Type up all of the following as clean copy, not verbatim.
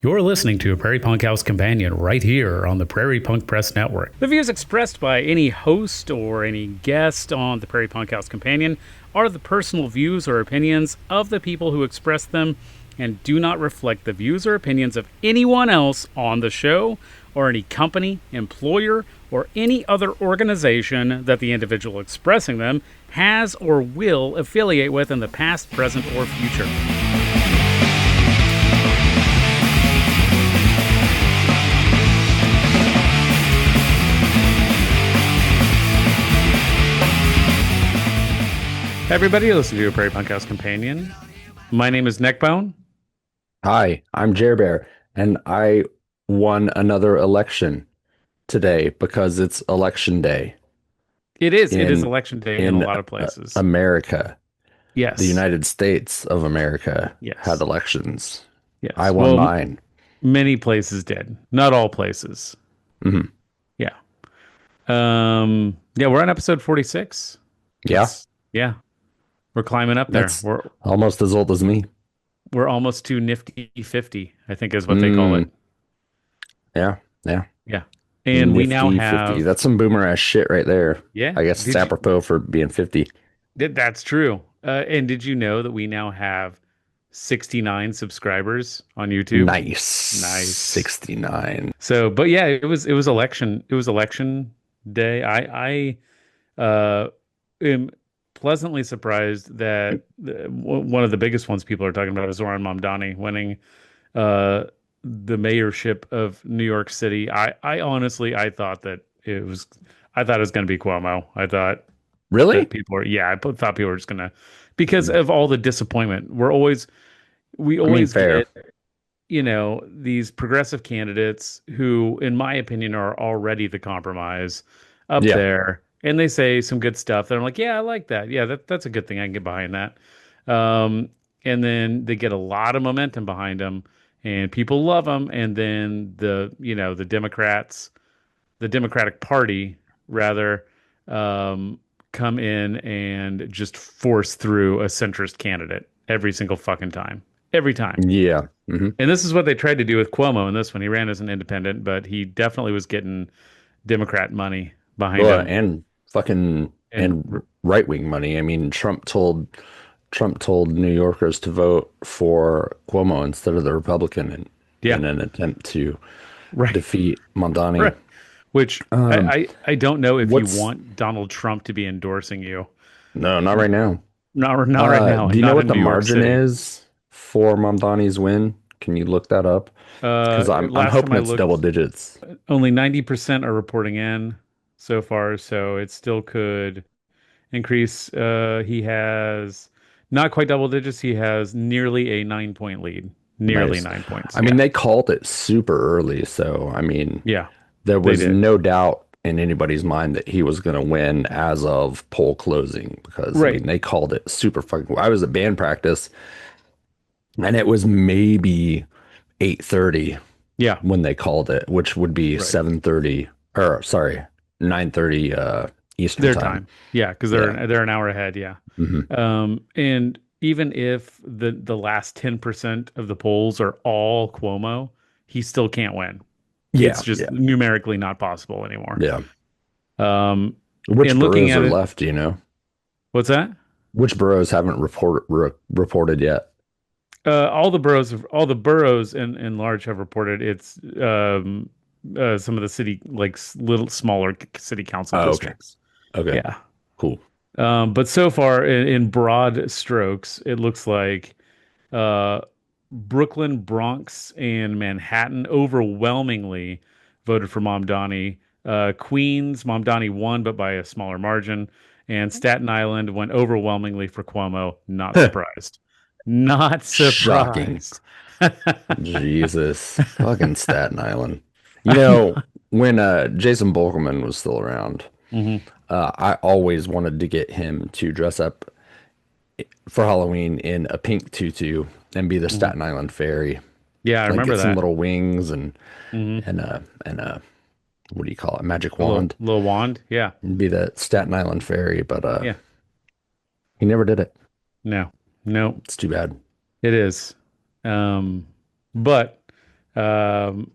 You're listening to a Prairie Punk House Companion right here on the Prairie Punk Press Network. The views expressed by any host or any guest on the Prairie Punk House Companion are the personal views or opinions of the people who express them and do not reflect the views or opinions of anyone else on the show or any company, employer, or any other organization that the individual expressing them has or will affiliate with in the past, present, or future. Hey everybody, listen to a Prairie Punk House Companion. My name is Neckbone. Hi, I'm Jer Bear, and I won another election today because it's election day It is in election day in a in lot of places. America. The Yes, United States of America had yes, elections. I yes. won Well, mine. many places did. Not all places. Hmm. Yeah. Yeah, we're on episode 46. Yeah, Yeah, we're climbing up there. that's We're almost as old as me. we're almost to nifty 50, I think is what they call it. Mm, yeah, yeah. Yeah. And we now Nifty 50. have, That's some boomer ass shit right there. yeah, I guess it's apropos for being 50. that's true. And did you know that we now have 69 subscribers on YouTube? Nice. Nice. 69. So, but yeah, it was election day. I am pleasantly surprised that one of the biggest ones people are talking about is Zoran Mamdani winning uh the mayorship of New York City. I honestly I thought that I thought it was going to be Cuomo. I thought that Really? thought people were just going to, because of all the disappointment. We I mean, always fair. get, these progressive candidates who, in my opinion, are already the compromise up Yeah. there. And they say some good stuff that I'm like, yeah, I like that. Yeah, that's a good thing. I can get behind that. And then they get a lot of momentum behind them and people love them. And then the Democratic Party rather, come in and just force through a centrist candidate every single fucking time. Every time. Yeah. Hmm. And this is what they tried to do with Cuomo in this one. He ran as an independent, but he definitely was getting Democrat money behind Well, him. and fucking And and right wing money. I mean, Trump told New Yorkers to vote for Cuomo instead of the Republican yeah, in an attempt to right, defeat Mamdani. right. Which Um, I don't know if you what's want Donald Trump to be endorsing you. no, not N- right now. not right now, Do and you know not what in the New York margin City. is for Mamdani's win? Can you look that up? Because I'm Last time hoping I it's double looked, digits. only 90% are reporting in so far, so it still could increase. He has not quite double digits. He has nearly a 9 point lead. Nearly Nice. 9 points. I mean, Yeah. they called it super early, so I mean, Yeah, there they was did. no doubt in anybody's mind that he was going to win as of poll closing because I Right. mean, they called it super fucking. I was at band practice and it was maybe 8:30 Yeah. when they called it, which would be Right. 7:30 or sorry, 9:30 Eastern Their time. time. Yeah, because Yeah. they're an hour ahead. Yeah. Hmm. And even if the last 10% of the polls are all Cuomo, he still can't win. It's Yeah, just yeah, numerically not possible anymore. yeah. Um, Which and looking boroughs at are it, left, do you know? what's that? Which boroughs haven't reported yet? All the boroughs in large have reported it's some of the city, like little smaller city council Oh, okay. districts. Okay. Yeah. Cool. But so far, in broad strokes, it looks like uh, Brooklyn, Bronx, and Manhattan overwhelmingly voted for Mamdani. Queens, Mamdani won, but by a smaller margin. And Staten Island went overwhelmingly for Cuomo. Not surprised. Not Shocking. surprised. Jesus. Fucking Staten Island. You know, when Jason Bolkerman was still around, hmm I always wanted to get him to dress up for Halloween in a pink tutu and be the hmm Staten Island fairy. Yeah, I Like remember get some that. little wings hmm and what do you call it? Magic A little wand little wand. Yeah. and be the Staten Island fairy, but Yeah. he never did it. No. No. It's too bad. It is. Um, but Um,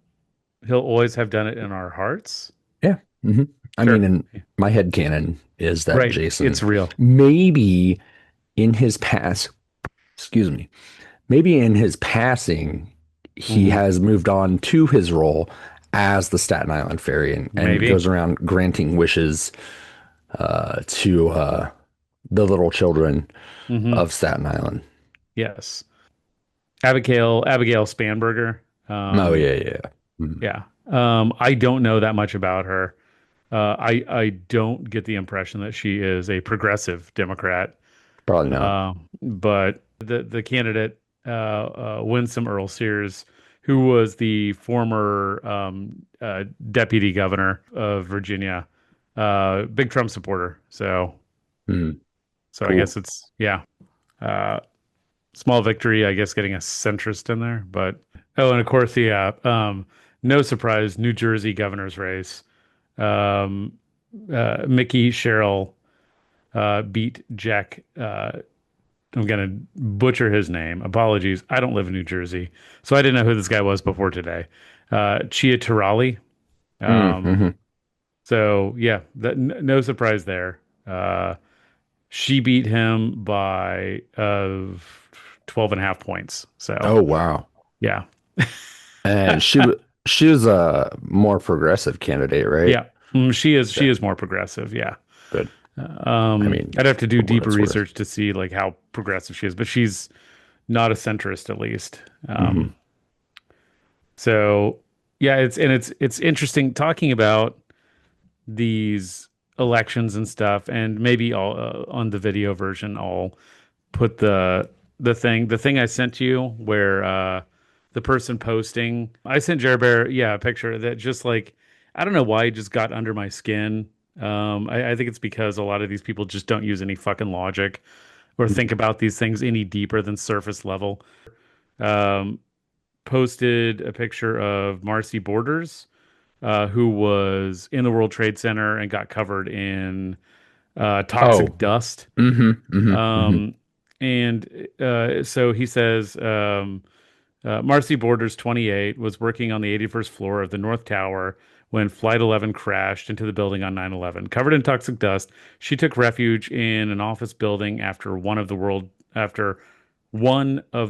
he'll always have done it in our hearts. Yeah. hmm I mean, Sure. in my head canon is that Right. Jason It's real. maybe in his past, excuse me, maybe in his passing, he Hmm. has moved on to his role as the Staten Island Fairy and Maybe. goes around granting wishes to the little children Hmm. of Staten Island. Yes. Abigail Spanberger. Oh, Um, yeah, yeah. Mhm. yeah. I don't know that much about her. I don't get the impression that she is a progressive Democrat. Probably not. But the candidate, Winsome Earl Sears, who was the former deputy governor of Virginia, big Trump supporter. Mhm. So I Cool. guess it's yeah, uh, small victory. I guess getting a centrist in there, but oh, and of course, yeah, no surprise, New Jersey governor's race. Um, Mickey Sherrill beat Jack. I'm gonna butcher his name. Apologies. I don't live in New Jersey, so I didn't know who this guy was before today. Chia Tirali. Um, Mm-hmm. so yeah, no surprise there. She beat him by 12 and a half points. So Oh, wow. yeah, And she was a more progressive candidate, right? yeah. She Okay, is more progressive. Yeah. good. I mean, I'd have to do for what deeper it's worth. research to see like how progressive she is, but she's not a centrist at least. Hmm So yeah, it's interesting talking about these elections and stuff, and maybe I'll on the video version I'll put the thing I sent you where the person posting I sent Jer Bear a picture that just like I don't know why it just got under my skin. I think it's because a lot of these people just don't use any fucking logic or think about these things any deeper than surface level. Um, Posted a picture of Marcy Borders, who was in the World Trade Center and got covered in toxic Oh, dust. hmm Um, and so he says Marcy Borders, 28, was working on the 81st floor of the North Tower when Flight 11 crashed into the building on 9/11. Covered in toxic dust, she took refuge in an office building after one of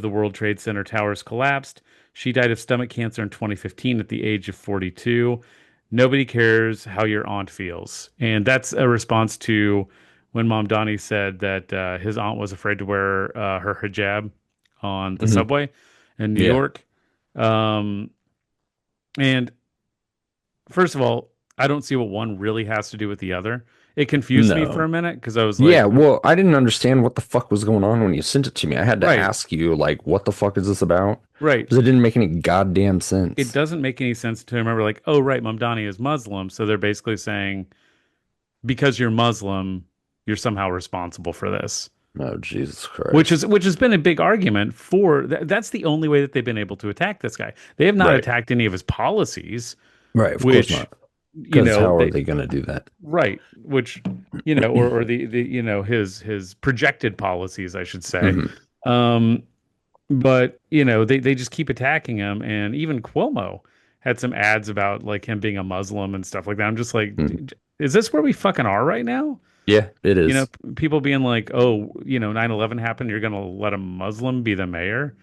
the World Trade Center towers collapsed. She died of stomach cancer in 2015 at the age of 42. Nobody cares how your aunt feels. And that's a response to when Mom Donnie said that his aunt was afraid to wear her hijab on the hmm subway in New Yeah. York. Um, and first of all, I don't see what one really has to do with the other. It confused me for a No. minute because I was Yeah, like, well, I didn't understand what the fuck was going on when you sent it to me. I had to right, ask you, like, what the fuck is this about? right. Because it didn't make any goddamn It sense. doesn't make any sense to remember, like, oh, right, Mamdani is Muslim. So they're basically saying, because you're Muslim, you're somehow responsible for this. Oh, Jesus Which Christ. is which has been a big argument for that's the only way that they've been able to attack this guy. They have not Right. attacked any of his policies, Right. Of course which not. Because how are they they going to do that? right, which or the his projected policies, I should say. hmm Um, but they just keep attacking him, and even Cuomo had some ads about like him being a Muslim and stuff like that. I'm just like, is this where we fucking are right now? Yeah, it is. People being like, oh, 9/11 happened, you're gonna let a Muslim be the mayor?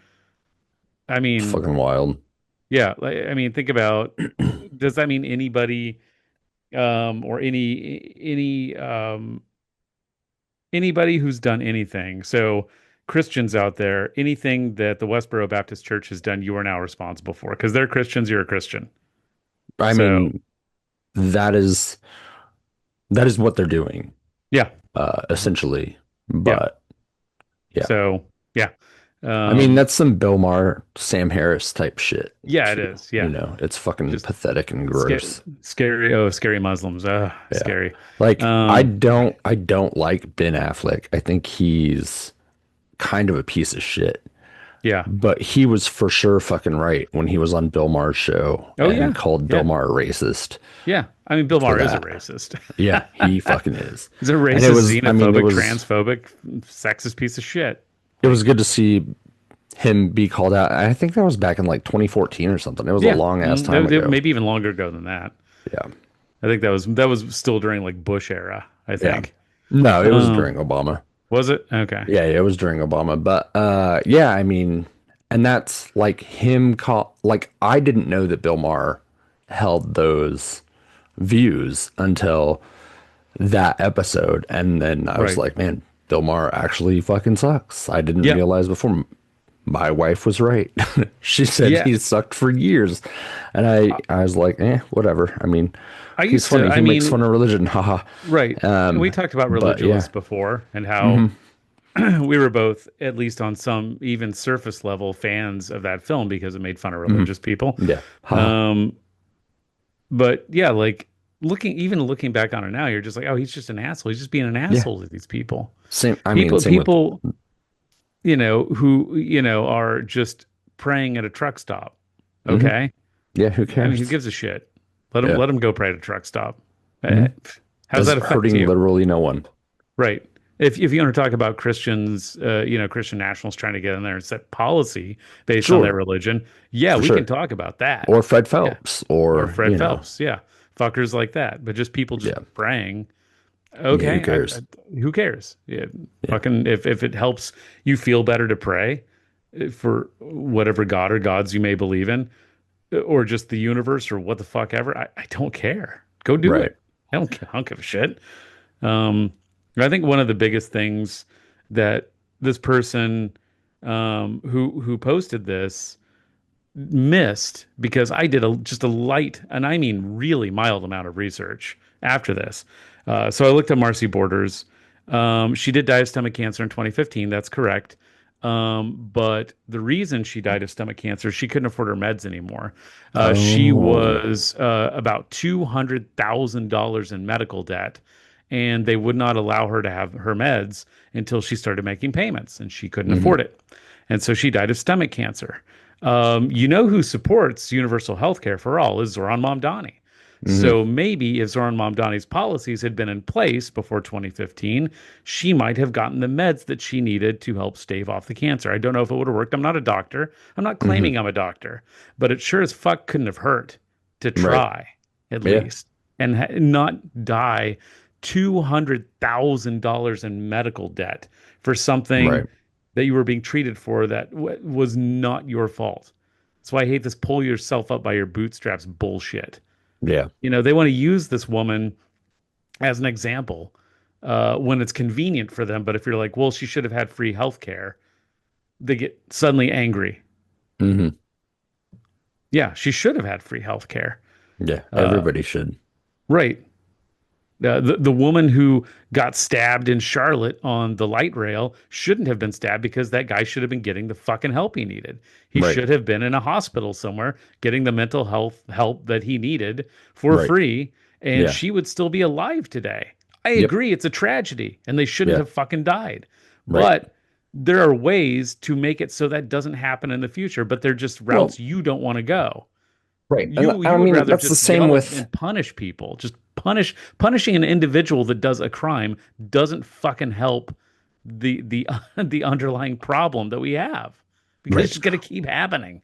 I It's mean, fucking wild. yeah, like, I mean, think about, does that mean anybody or anybody who's done anything? So Christians out there, anything that the Westboro Baptist Church has done, you are now responsible for because they're Christians, you're a Christian. I So mean, that is that is what they're doing, yeah, essentially. yeah. But yeah, So yeah. I mean, Um, that's some Bill Maher, Sam Harris type shit yeah, it too. is. Yeah. It's fucking Just pathetic and scary, gross. scary. Oh, scary Muslims. Yeah. Scary. Like Um, I don't like Ben Affleck. I think he's kind of a piece of shit. yeah. But he was for sure fucking right when he was on Bill Maher's show Oh, and yeah. called Bill Yeah. Maher racist Yeah. I mean, Bill for Maher is a that. racist. Yeah, he fucking is. He's a And it racist, was, I mean, xenophobic, transphobic, sexist piece of shit. it was Like, good to see him be called out. I think that was back in like 2014 or something. It was a Yeah, long ass time ago. maybe even longer ago than that. Yeah. I think that was still during like Bush era, I Yeah. think. No, it was Um, during Obama. was it? Okay. Yeah, it was during Obama. But yeah, I mean, and that's like him call like I didn't know that Bill Maher held those views until that episode. And then I was Right. like, man, Bill Maher actually fucking sucks. I didn't Yeah. realize before. My wife was right. She said Yeah. he sucked for years. And I was like, whatever. I mean, I he's used to, funny. I He makes mean, fun of religion. Haha. right. We talked about But yeah. religious before and how Hmm. we were both, at least on some even surface level, fans of that film because it made fun of Hmm. religious people. Yeah. Haha. Um, but yeah, like looking back on it now, you're just like, oh, he's just an asshole. He's just being an Yeah. asshole to these people. Same. I mean, same with, People, who, are just praying at a truck stop. hmm. Okay. Yeah. Who I mean, who cares? gives a shit? Let him Yeah. let him go pray at a truck stop. Hmm. Eh, How's Does that affect hurting you? literally no one. Right. If you want to talk about Christians, Christian nationals trying to get in there and set policy based on their Sure. religion, yeah, For we can sure. talk about that. Or Fred Yeah. Phelps Or or, Fred Phelps, yeah, fuckers like that. But just people just yeah. praying. Yeah. Who Okay, cares? who cares? Yeah, Yeah. fucking if it helps you feel better to pray for whatever God or gods you may believe in, or just the universe or what the fuck ever, I don't care. Go do Right. it. I don't give a shit. Um, I think one of the biggest things that this person who posted this missed because I did just a light, and I mean really mild amount of research after this. So I looked at Marcy Borders. She did die of stomach cancer in 2015. That's correct. But the reason she died of stomach cancer, she couldn't afford her meds anymore. She Oh. was about $200,000 in medical debt, and they would not allow her to have her meds until she started making payments, and she couldn't Hmm. afford it. And so she died of stomach cancer. Who supports universal health care for all is Zoran Mamdani. Hmm. So maybe if Zoran Mamdani's policies had been in place before 2015, she might have gotten the meds that she needed to help stave off the cancer. I don't know if it would have worked. I'm not a doctor. I'm not Hmm. claiming I'm a doctor, but it sure as fuck couldn't have hurt to Right. try at Yeah. least and not die $200,000 in medical debt for something Right. that you were being treated for that was not your fault. That's why I hate this pull yourself up by your bootstraps bullshit. Yeah. They want to use this woman as an example when it's convenient for them. But if you're like, well, she should have had free health care, they get suddenly angry. Hmm. Yeah, she should have had free health care. Yeah. Uh, Everybody should. right. The woman who got stabbed in Charlotte on the light rail shouldn't have been stabbed because that guy should have been getting the fucking help he needed. He Right. should have been in a hospital somewhere getting the mental health help that he needed for Right. free, and Yeah. she would still be alive today. I Yep. agree, it's a tragedy, and they shouldn't Yeah. have fucking died. Right. But there are ways to make it so that doesn't happen in the future, but they're just Well, routes you don't want to go. right. And You I would mean, rather that's the just same yell with, and punish people. Just punishing an individual that does a crime doesn't fucking help the the underlying problem that we have because it's right. just gonna keep happening.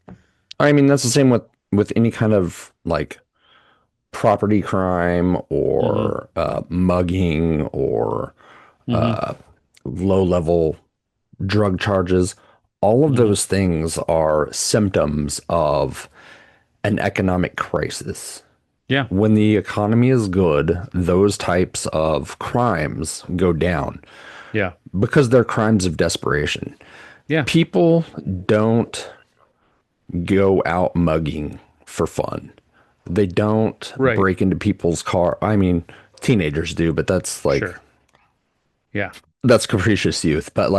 I mean, that's the same with any kind of like property crime Hmm. or mugging or Hmm. uh, low level drug charges. All of Hmm. those things are symptoms of an economic crisis. Yeah. When the economy is good, those types of crimes go down Yeah. because they're crimes of desperation. Yeah. People don't go out mugging for fun. They don't Right. break into people's car. I mean, teenagers do, but that's like Sure. Yeah. that's capricious youth. But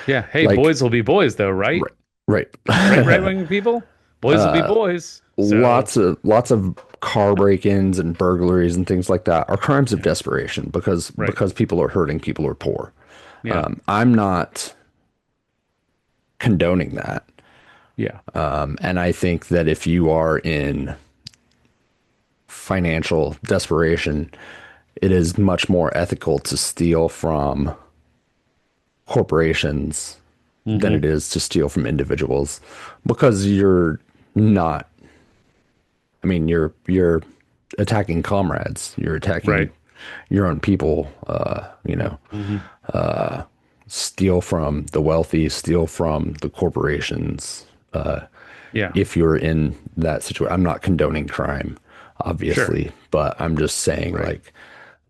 Yeah. Hey, like boys will be boys though, right? right, Right right. wing people? Boys will be boys. So Lots of car break-ins and burglaries and things like that are crimes of desperation right. because people are hurting, people are poor. Yeah. I'm not condoning that. Yeah. And I think that if you are in financial desperation, it is much more ethical to steal from corporations than it Hmm. is to steal from individuals because you're not, I mean, you're attacking comrades, you're attacking Right. your own people, Hmm. steal from the wealthy, steal from the corporations. Yeah. If you're in that situation, I'm not condoning crime, Sure. obviously, but I'm just saying Right.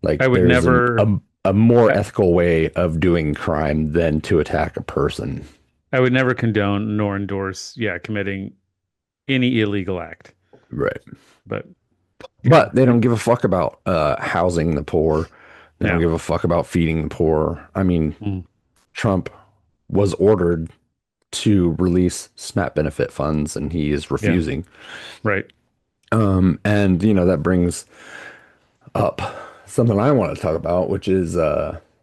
I like would there's never. a more I, ethical way of doing crime than to attack a person. I would never condone nor endorse, yeah, committing any illegal act. Right. But yeah, But they don't give a fuck about housing the poor. They don't no. give a fuck about feeding the poor. I mean, Mm, Trump was ordered to release SNAP benefit funds and he is yeah. refusing. Right. And that brings up something I want to talk about, which is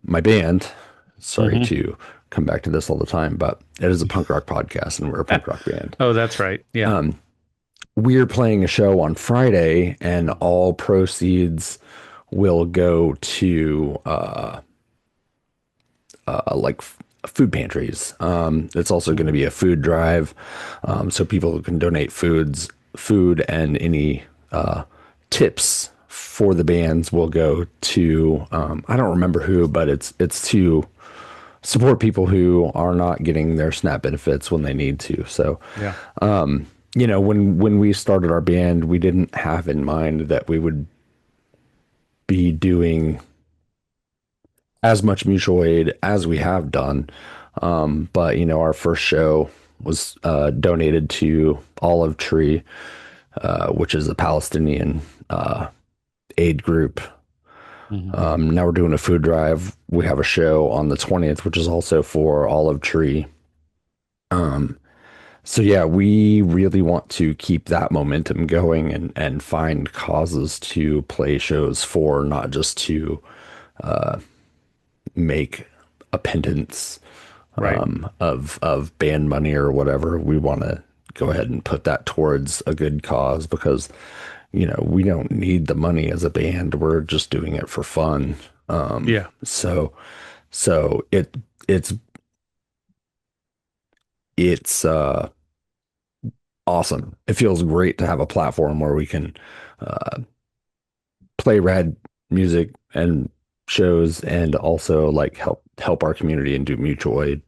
my band. Sorry Hmm. to come back to this all the time, but it is a punk rock podcast and we're a punk rock band. Oh, that's right. Yeah. We're playing a show on Friday, and all proceeds will go to food pantries. It's also going to Hmm. be a food drive, so people can donate food, and any tips for the bands will go to I don't remember who, but it's to support people who are not getting their SNAP benefits when they need to. So, Yeah. when we started our band, we didn't have in mind that we would be doing as much mutual aid as we have done. But our first show was donated to Olive Tree, which is a Palestinian aid group. Hmm. Now we're doing a food drive. We have a show on the 20th, which is also for Olive Tree. So yeah, we really want to keep that momentum going and find causes to play shows for, not just to make a pittance Right. of band money or whatever. We want to go ahead and put that towards a good cause because we don't need the money as a band. We're just doing it for fun. Yeah. So so it's it's awesome. It feels great to have a platform where we can play rad music and shows and also like help our community and do mutual aid,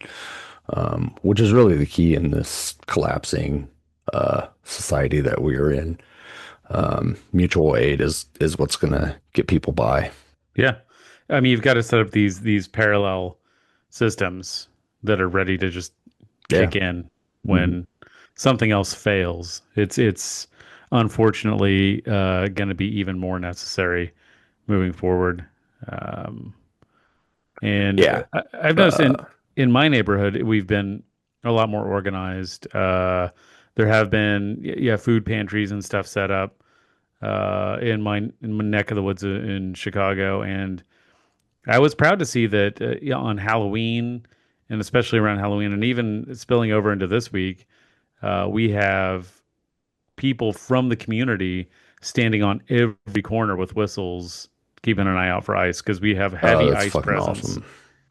which is really the key in this collapsing society that we are in. Mutual aid is what's gonna get people by. Yeah. I mean, you've got to set up these parallel systems that are ready to just Yeah. kick in Mhm. when something else fails. It's unfortunately going to be even more necessary moving forward. Um, and Yeah. I've noticed Uh, in my neighborhood we've been a lot more organized. There have been yeah, food pantries and stuff set up in my neck of the woods in Chicago, and I was proud to see that yeah, on Halloween, and especially around Halloween, and even spilling over into this week, we have people from the community standing on every corner with whistles, keeping an eye out for ice because we have heavy that's ice fucking presence awesome.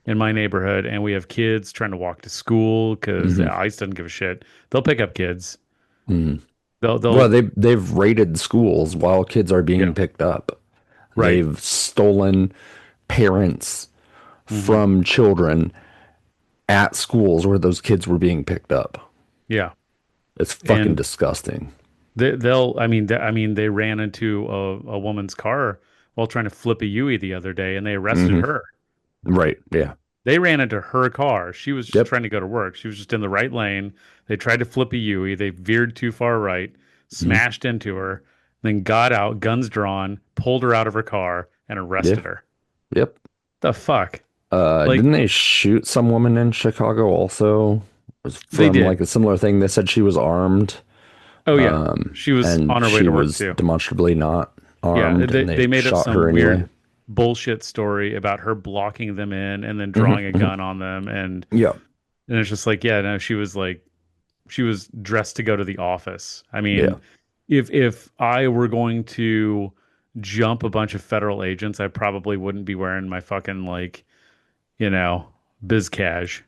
in my neighborhood, and we have kids trying to walk to school because Hmm. ice doesn't give a shit. They'll pick up kids. Hmm. Well, They'll they've raided schools while kids are being yeah, picked up. right. They've stolen parents Hmm. from children at schools where those kids were being picked up. Yeah, It's fucking and disgusting. they'll. I mean, they ran into a woman's car while trying to flip a Yui the other day, and they arrested Hmm. her. Right. Yeah. They ran into her car. She was just Yep. trying to go to work. She was just in the right lane. They tried to flip a Yui. They veered too far right, Hmm. smashed into her, then got out, guns drawn, pulled her out of her car, and Yeah. arrested her. Yep. The fuck? Didn't Like they shoot some woman in Chicago also? It was they from like did. a similar thing. They said she was armed, Oh yeah. She was and on her way she to work was too. demonstrably not Yeah, armed, and they they made up shot her some anyway. weird bullshit story about her blocking them in and then Hmm. drawing a Hmm. gun on them Yeah. and it's just like, yeah, no, she was dressed to go to the office. I Yeah. mean, if I were going to jump a bunch of federal agents, I probably wouldn't be wearing my fucking like, you know, biz cash.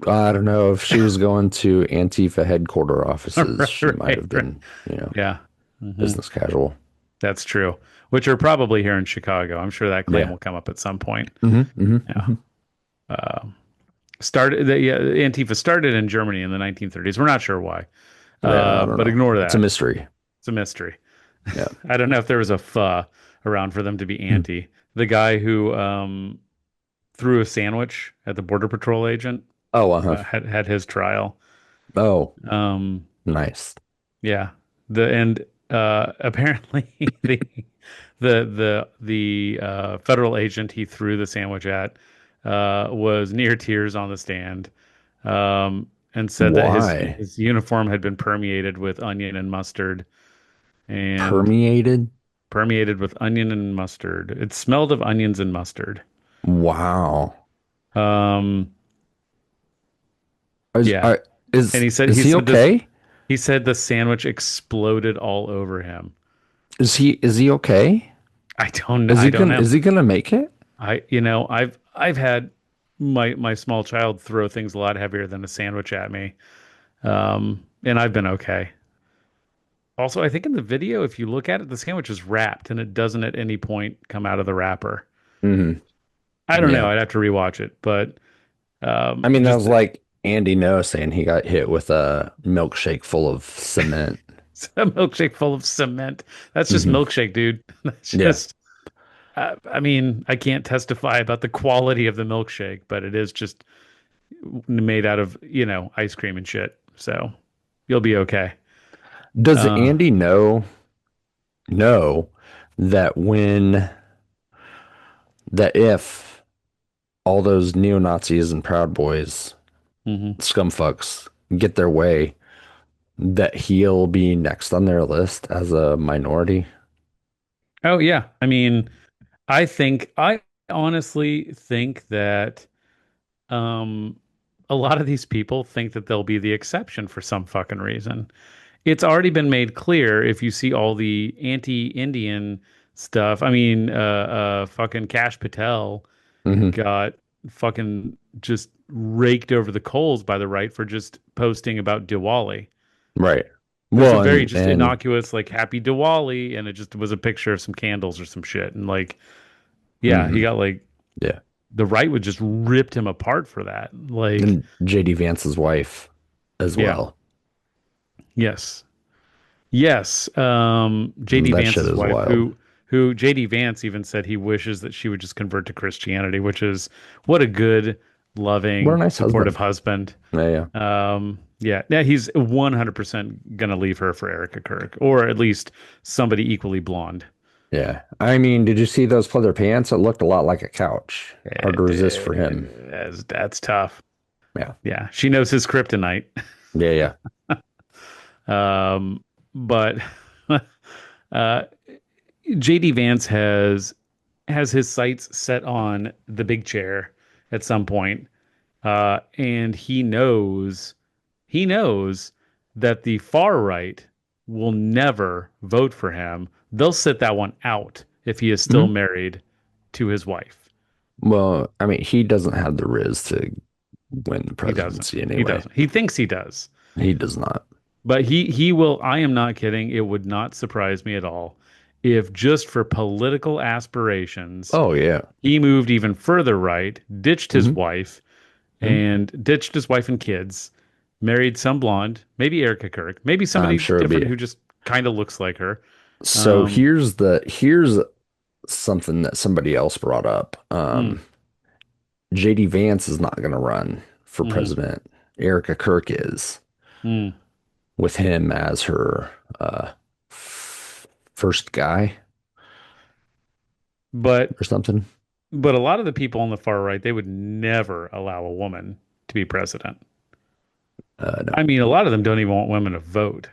I don't know if she was going to Antifa headquarter offices. She might Right, have right. been, Yeah. Hmm. business casual. That's true. Which are probably here in Chicago. I'm sure that claim Yeah. will come up at some point. Yeah. Hmm. Uh, started the yeah, Antifa started in Germany in the 1930s. We're not sure why, Yeah, I don't but know. ignore It's a that. mystery. It's a mystery. Yeah. I don't know if there was a around for them to be Hmm. anti. The guy who threw a sandwich at the Border Patrol agent Oh, uh-huh. had his trial. Oh, Um, nice. yeah, the and apparently the federal agent he threw the sandwich at was near tears on the stand, and said that Why? his uniform had been and Permeated? permeated with onion and mustard. It smelled of onions and mustard. Wow. Um, Is, yeah, I, and is he is he said this. okay? He said the sandwich exploded all over him. Is he okay? I don't know. Is I he don't gonna know. is he gonna make it? I've had my small child throw things a lot heavier than a sandwich at me, and I've been okay. Also, I think in the video, if you look at it, the sandwich is wrapped and it doesn't at any point come out of the wrapper. Hmm. I don't know. Yeah. I'd have to rewatch it, but I mean, that just was like Andy Ngo saying he got hit with a milkshake full of cement. a milkshake full of cement. That's just Hmm. milkshake, dude. That's Yeah. just. I mean, I can't testify about the quality of the milkshake, but it is just made out of, ice cream and shit. So you'll be okay. Does Uh, Andy know that if all those neo-Nazis and Proud Boys, mhm. scumfucks, get their way, that he'll be next on their list as a minority? Oh yeah. I mean, I honestly think that um a lot of these people think that they'll be the exception for some fucking reason. It's already been made clear if you see all the anti-Indian stuff. I mean, fucking Cash Patel Hmm. got fucking just raked over the coals by the right for just posting about Diwali. Right. It was a Well, very and just and innocuous, like happy Diwali, and it just was a picture of some candles or some shit. And like, yeah, he mhm, got like yeah. the right would just ripped him apart for that. Like, And JD Vance's wife as yeah, well. yes, yes. JD That shit Vance's is wife, wild. who JD Vance even said he wishes that she would just convert to Christianity, which is what a good, What a loving, nice supportive husband. husband. Yeah, yeah. Yeah, he's 100% gonna leave her for Erica Kirk, or at least somebody equally blonde. Yeah. I mean, did you see those pleather pants? It looked a lot like a couch. Hard to It, resist for him. that's tough. Yeah. Yeah, she knows his kryptonite. Yeah, yeah. But uh, JD Vance has his sights set on the big chair at some point, and he knows that the far right will never vote for him. They'll sit that one out if he is still Hmm. married to his wife. Well, I mean, he doesn't have the riz to win the He doesn't. presidency He anyway. doesn't. He thinks he does. He does not. But he will. I am not kidding. It would not surprise me at all if just for political aspirations, Oh, yeah. he moved even further right, Hmm. ditched his wife and kids, married some blonde, maybe Erica Kirk, maybe I'm somebody sure it'd different be. who just kind of looks like her. So Um, here's something that somebody else brought up. mm, JD Vance is not going to run for mhm, president. Erica Kirk is, mm. with him as her first guy But or something. but a lot of the people on the far right, they would never allow a woman to be president. No. I mean, a lot of them don't even want women to vote.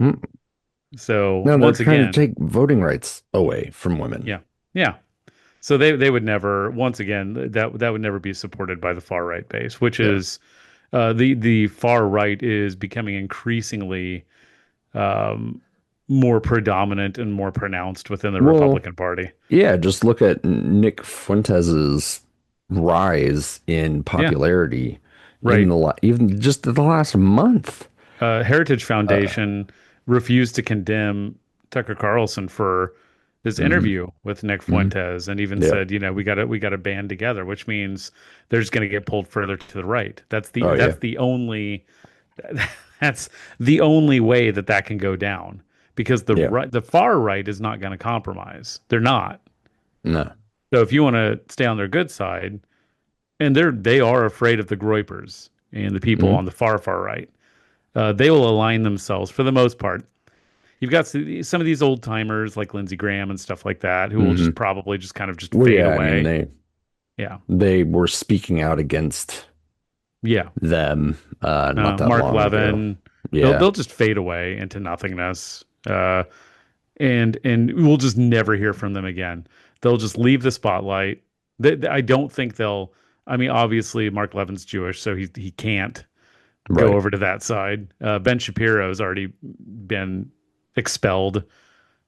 Mm. So No, they're once trying to again, take voting rights away from women. yeah, yeah. So they would never, once again, that would never be supported by the far right base, which Yeah. is the far right is becoming increasingly um, more predominant and more pronounced within the Well, Republican Party. yeah, just look at Nick Fuentes's rise in Yeah. popularity. Right. even just the last month. Heritage Uh, Foundation refused to condemn Tucker Carlson for his hmm interview with Nick hmm Fuentes, and even Yep. said, we got to band together, which means they're just going to get pulled further to the right. That's the Oh yeah. that's the only that's the only way that that can go down because Yeah. the far right is not going to compromise. They're not. No. So if you want to stay on their good side, and they are afraid of the Groypers and the people hmm on the far right, they will align themselves for the most part. You've got some of these old timers like Lindsey Graham and stuff like that who will just hmm probably just kind of just Well, fade yeah. I mean, away. they Yeah. they were speaking out against Yeah. them not that Mark long ago. Levin, they'll Yeah. they'll just fade away into nothingness. And we'll just never hear from them again. They'll just leave the spotlight. I don't think they'll. I mean, obviously, Mark Levin's Jewish, so he can't go Right. over to that side. Ben Shapiro's already been expelled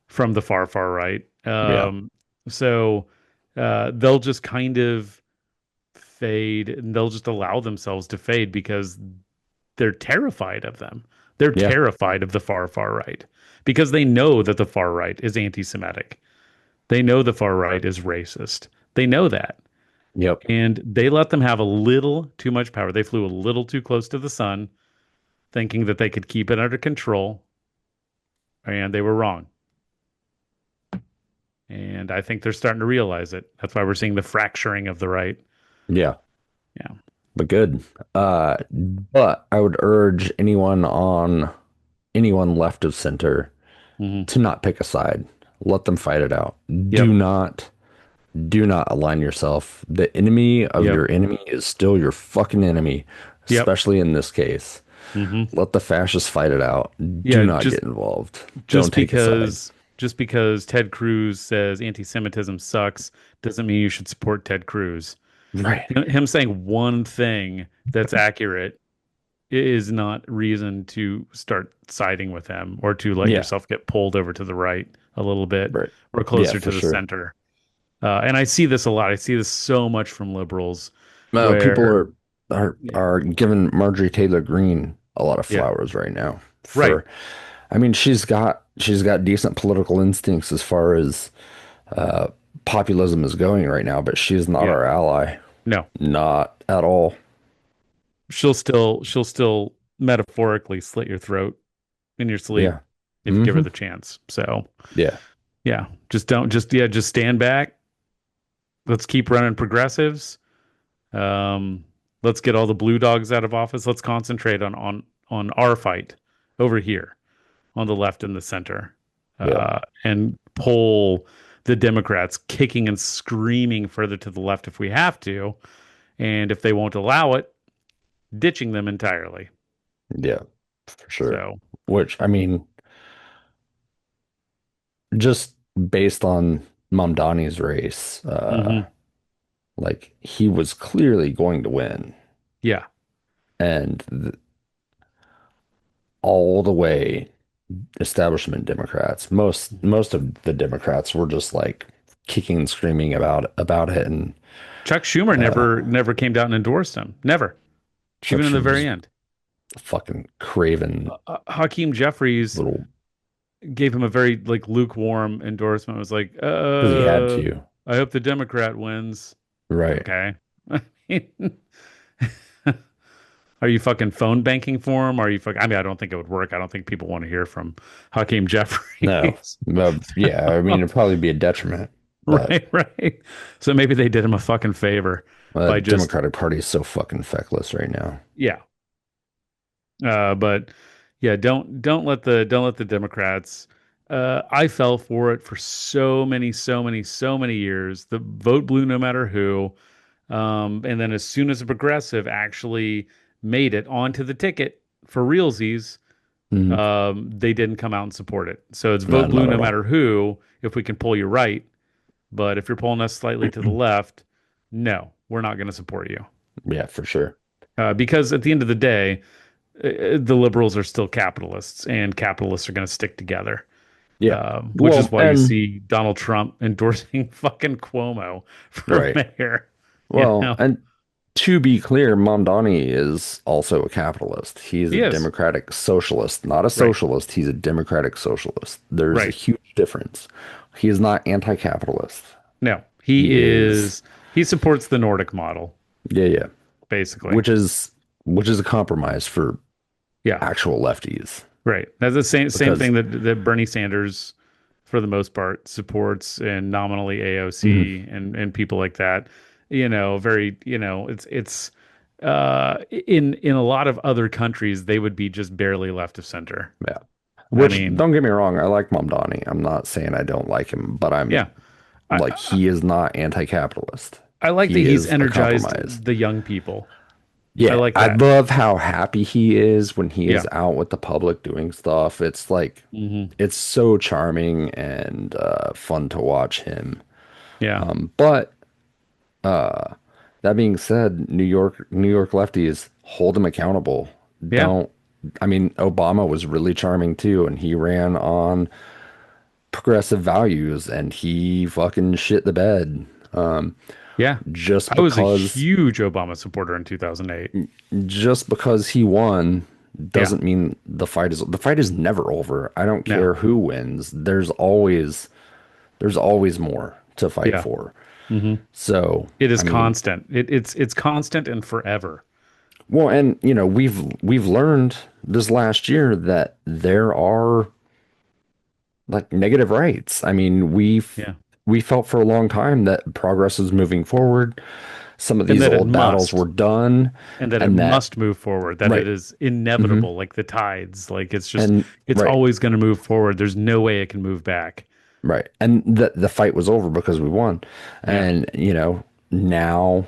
from the far right. Yeah. So they'll just kind of fade, and they'll just allow themselves to fade because they're terrified of them. They're Yeah. terrified of the far right because they know that the far right is anti-Semitic. They know the far right is racist. They know that. Yep. And they let them have a little too much power. They flew a little too close to the sun, thinking that they could keep it under control, and they were wrong. And I think they're starting to realize it. That's why we're seeing the fracturing of the right. Yeah. Yeah. But good. But I would urge anyone left of center Hmm. to not pick a side. Let them fight it out. Do Yep. not, do not align yourself. The enemy of Yep. your enemy is still your fucking enemy, Yep. especially in this case. Hmm. Let the fascists fight it out. Do Yeah. not Just get involved. Don't just take a side. because just because Ted Cruz says anti-Semitism sucks doesn't mean you should support Ted Cruz. Right. Him saying one thing that's accurate is not reason to start siding with him or to let Yeah. yourself get pulled over to the right a little bit Right. or Yeah, closer to for the sure. center. And I see this a lot. I see this so much from liberals People where, yeah, are giving Marjorie Taylor Greene a lot of yeah, flowers right now right. for I mean she's got decent political instincts as far as uh populism is going right now, but she's not Yeah. our ally. No, Not at all. she'll still metaphorically slit your throat in your sleep Yeah. if you give her hmm the chance. So Yeah. yeah, just don't just yeah, just stand back. Let's keep running progressives. Um, let's get all the blue dogs out of office. Let's concentrate on our fight over here on the left and the center, Yeah. and pull the Democrats kicking and screaming further to the left if we have to, and if they won't allow it, ditching them entirely. Yeah. For sure. So, Which I mean, just based on Mamdani's race, mhm. like he was clearly going to win. Yeah, And all the way establishment Democrats. Most of the Democrats were just like kicking and screaming about it, and Chuck Schumer uh, never came down and endorsed him. Never, Chuck even in the Schumer's very end. a fucking craven Hakeem Jeffries little gave him a very like lukewarm endorsement. It was like, because he had to, I hope the Democrat wins. right? Okay. Are you fucking phone banking for him? Are you fucking, I mean, I don't think it would work. I don't think people want to hear from Hakeem No, Jeffries. yeah, I mean it'd probably be a detriment, but Right, right. So maybe they did him a fucking favor the by just, Democratic Party is so fucking feckless right now. yeah. But yeah, don't let the Democrats. I fell for it for so many years. The vote blue no matter who. And then as soon as a progressive actually made it onto the ticket for realsies, Mhm. they didn't come out and support it. So it's No, vote blue not no at all. matter who, if we can pull you right. But if you're pulling us slightly to the left, no, we're not going to support you. Yeah, for sure. Because at the end of the day, the liberals are still capitalists, and capitalists are going to stick together. Yeah. Which is Well, why you and see Donald Trump endorsing fucking Cuomo for right. mayor. You Well, know? to be clear, Mamdani is also a capitalist. He's a He is. democratic socialist, not a Right. socialist. He's a democratic socialist. There's a Right. huge difference. He is not anti-capitalist. No, He is, he supports the Nordic model, yeah, yeah, basically. which is a compromise for Yeah. actual lefties Right. That's the same because thing that Bernie Sanders, for the most part, supports, and nominally mhm, AOC and people like that. Very, it's in a lot of other countries they would be just barely left of center. yeah. I Which mean, don't get me wrong, I like Mamdani. I'm not saying I don't like him, but I'm yeah. I like he is not anti-capitalist. I like that He he's is a energized compromise. the young people. I Yeah, like I that. love how happy he is when he is Yeah. out with the public doing stuff. It's like Hmm. it's so charming and fun to watch him. Yeah. But uh, that being said, New York lefties hold him accountable. Yeah. Don't I mean Obama was really charming too, and he ran on progressive values, and he fucking shit the bed. Yeah. Just I was a because huge Obama supporter in 2008. just because he won Yeah. doesn't mean the fight is never over. I don't No. care who wins. There's always more to fight Yeah. for. Hmm. So, It is I mean, constant. It's constant and forever. well, and we've learned this last year that there are like negative rights. I mean, Yeah. we felt for a long time that progress is moving forward. Some of And these that it old battles must. were done, And that it and that must move forward, that it right. is Hmm. inevitable, like the tides. Like And it's right. always going to move forward. There's no way it can move back. Right. And the fight was over because we won. Yeah. And, now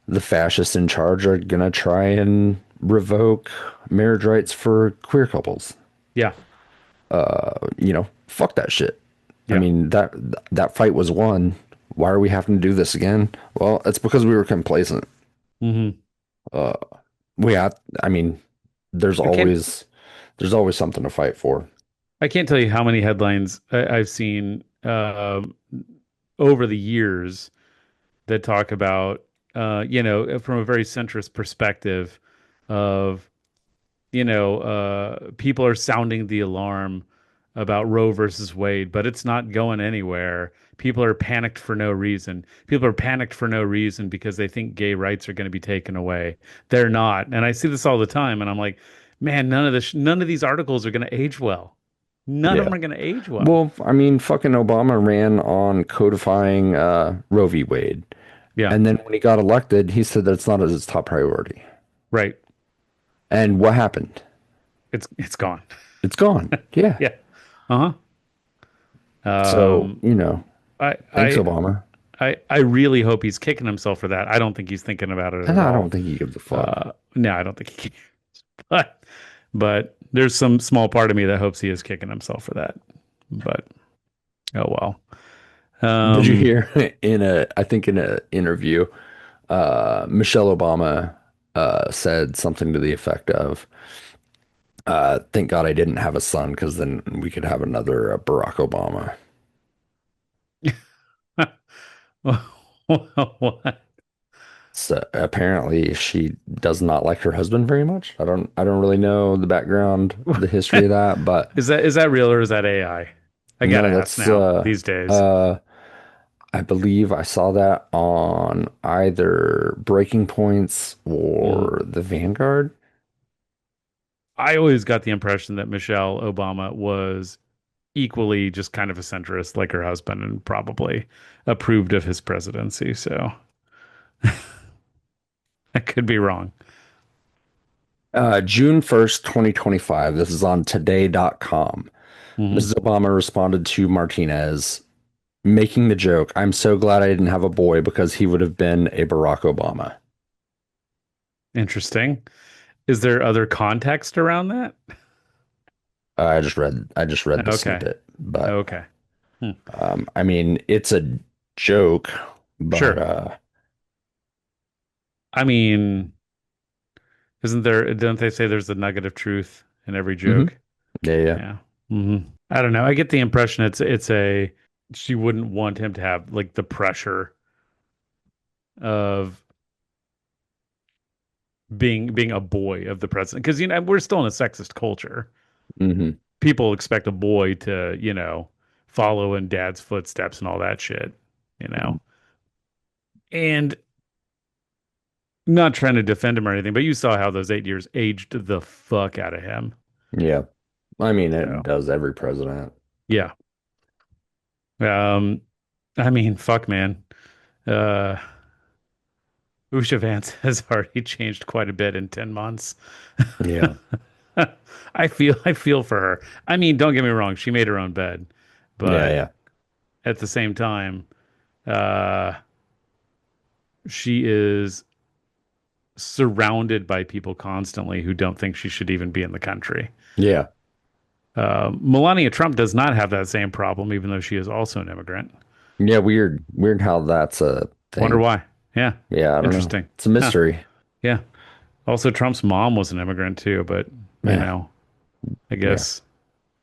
the fascists in charge are gonna try and revoke marriage rights for queer couples. Yeah. Fuck that shit. I Yeah. mean, that fight was won. Why are we having to do this again? Well, it's because we were complacent. Hmm. Uh, we have, I mean, there's I can't always there's always something to fight for. I can't tell you how many headlines I've seen over the years that talk about from a very centrist perspective of people are sounding the alarm about Roe versus Wade, but it's not going anywhere. People are panicked for no reason. People are panicked for no reason because they think gay rights are going to be taken away. They're not. And I see this all the time, and I'm like, man, none of these articles are going to age well. None of Yeah. them are going to age well. Well, I mean, fucking Obama ran on codifying Roe v. Wade. Yeah, And then when he got elected, he said that's not his top priority. right. And what happened? It's gone. It's gone. Yeah. Yeah. Uh-huh. So, Um, I thanks, I Obama. I really hope he's kicking himself for that. I don't think he's thinking about it And at I don't all. think he gives a fuck. No, I don't think he can. But there's some small part of me that hopes he is kicking himself for that. But oh well. Did you Um, hear I think in a interview, Michelle Obama said something to the effect of, thank God I didn't have a son because then we could have another Barack Obama. what? So apparently she does not like her husband very much. I don't really know the background, the history of that, but Is that real or is that AI? I gotta no, ask that's now these days. uh I believe I saw that on either Breaking Points Mhm. or the Vanguard. I always got the impression that Michelle Obama was equally just kind of a centrist like her husband and probably approved of his presidency. So I could be wrong. June 1st, 2025. This is on today.com. Hmm. Mrs. Obama responded to Martinez, making the joke, I'm so glad I didn't have a boy because he would have been a Barack Obama. Interesting. Is there other context around that? I just read the Okay. snippet, but Okay. Hmm. I mean, it's a joke, but Sure. I mean, don't they say there's a nugget of truth in every mhm. joke? Yeah, yeah. Yeah. I don't know. I get the impression she wouldn't want him to have like the pressure of being a boy of the president, because we're still in a sexist culture. Hmm. People expect a boy to follow in dad's footsteps and all that shit, you know. And not trying to defend him or anything, but you saw how those 8 years aged the fuck out of him. Yeah. I mean, it So does every president. yeah. Um, I mean, fuck, man. Uh, Usha Vance has already changed quite a bit in 10 months. Yeah. I feel for her. I mean, don't get me wrong, she made her own bed, Yeah. but Yeah. at the same time, uh, she is surrounded by people constantly who don't think she should even be in the country. Yeah. Melania Trump does not have that same problem, even though she is also an immigrant. Yeah. Weird. Weird how that's a Wonder thing. why. Yeah, Yeah. I don't know. interesting. It's a Huh. mystery. Yeah. Also, Trump's mom was an immigrant too, but you Yeah. know, I Yeah. guess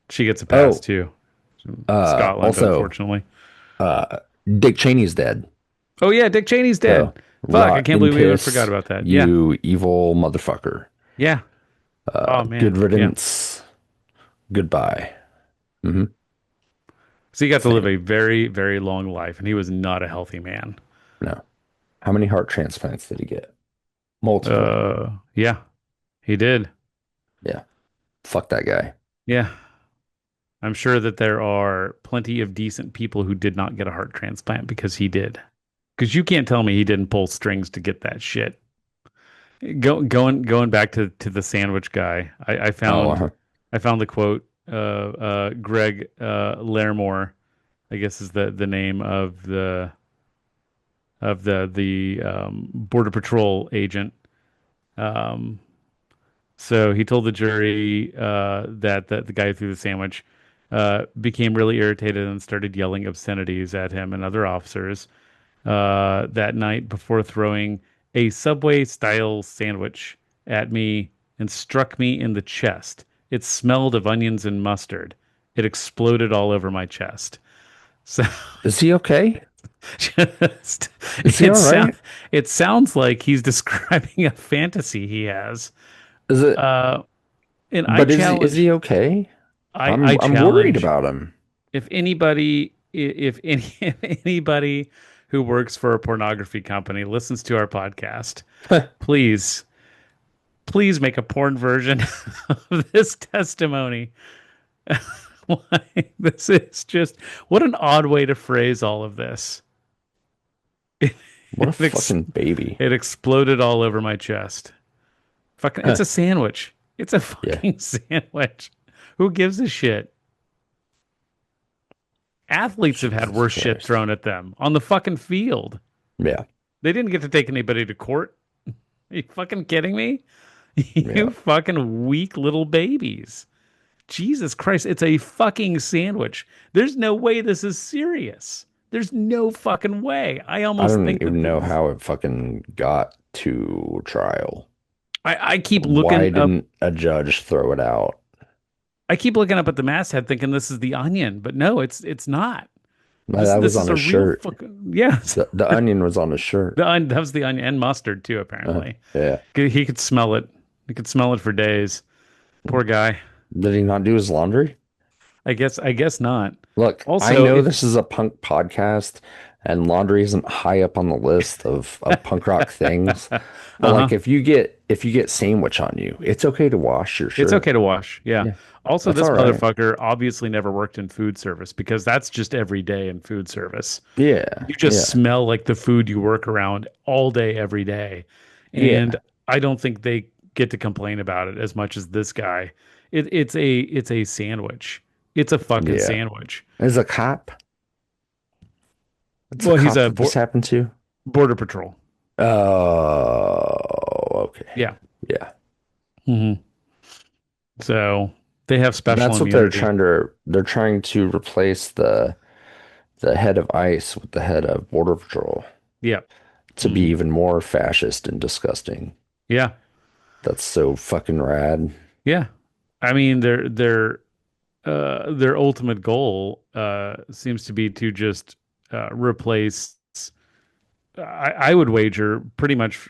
she gets a pass Oh, too. Scotland, also, unfortunately. uh, Dick Cheney's dead. Oh yeah, Dick Cheney's So dead. Fuck, I rot can't in believe we even forgot piss, about that. Yeah. you evil motherfucker. Yeah. Oh Good man. Yeah. riddance. Goodbye. Hmm. So he got to live Same. a very, very long life, and he was not a healthy man. No. How many heart transplants did he get? Multiple. Yeah, he did. Yeah. Fuck that guy. Yeah. I'm sure that there are plenty of decent people who did not get a heart transplant because he did. Because you can't tell me he didn't pull strings to get that shit. Going back to the sandwich guy, I Oh, found I found the quote. Greg Larimore, I guess is the name of the Border Patrol agent. Um, so he told the jury that the guy who threw the sandwich became really irritated and started yelling obscenities at him and other officers that night before throwing a Subway style sandwich at me and struck me in the chest. It smelled of onions and mustard. It exploded all over my chest. So is he okay? just Is he it all sound, right? it sounds like he's describing a fantasy he has. Is it, Uh, and I but is challenge, he okay? I I'm worried challenge about him. if anybody, if any if anybody who works for a pornography company listens to our podcast, please, please make a porn version of this testimony. Why, this is just what an odd way to phrase all of this. What a It, ex fucking baby. it exploded all over my chest. Fucking, it's a sandwich. It's a Yeah. fucking sandwich. Who gives a shit? Athletes have had Jesus worse shit Christ. thrown at them on the fucking field. Yeah. They didn't get to take anybody to court. Are you fucking kidding me? Yeah. You fucking weak little babies. Jesus Christ, it's a fucking sandwich. There's no way this is serious. There's no fucking way. I I almost don't think that even know this, how it fucking got to trial. I keep Why looking up didn't a judge throw it out? I keep looking up at the masthead thinking this is the onion, but no, it's not. This That was this on is a his real shirt. fucking yes. The onion was on his shirt. That was the onion and mustard too, Uh, apparently. yeah. He could smell it. He could smell it for days. Poor guy. Did he not do his laundry? I guess not. Look, I Also, know if this is a punk podcast and laundry isn't high up on the list of punk rock things. But uh-huh. like if you get sandwich on you, it's okay to wash your It's shirt. okay to wash. Yeah. Yeah, Also, that's this all right. motherfucker obviously never worked in food service because that's just every day in food service. Yeah, You just yeah, smell like the food you work around all day, every day. And yeah, I don't think they get to complain about it as much as this guy. It's a sandwich. It's a fucking yeah. sandwich. As a cop, it's a Well, he's cop a that this happened to. border patrol. Oh, okay. Yeah. Yeah. hmm So they have special That's what immunity. they're trying to replace the head of ICE with the head of Border Patrol Yeah. to be hmm even more fascist and disgusting. Yeah. That's so fucking rad. Yeah. I mean, their ultimate goal seems to be to just replace. I would wager pretty much.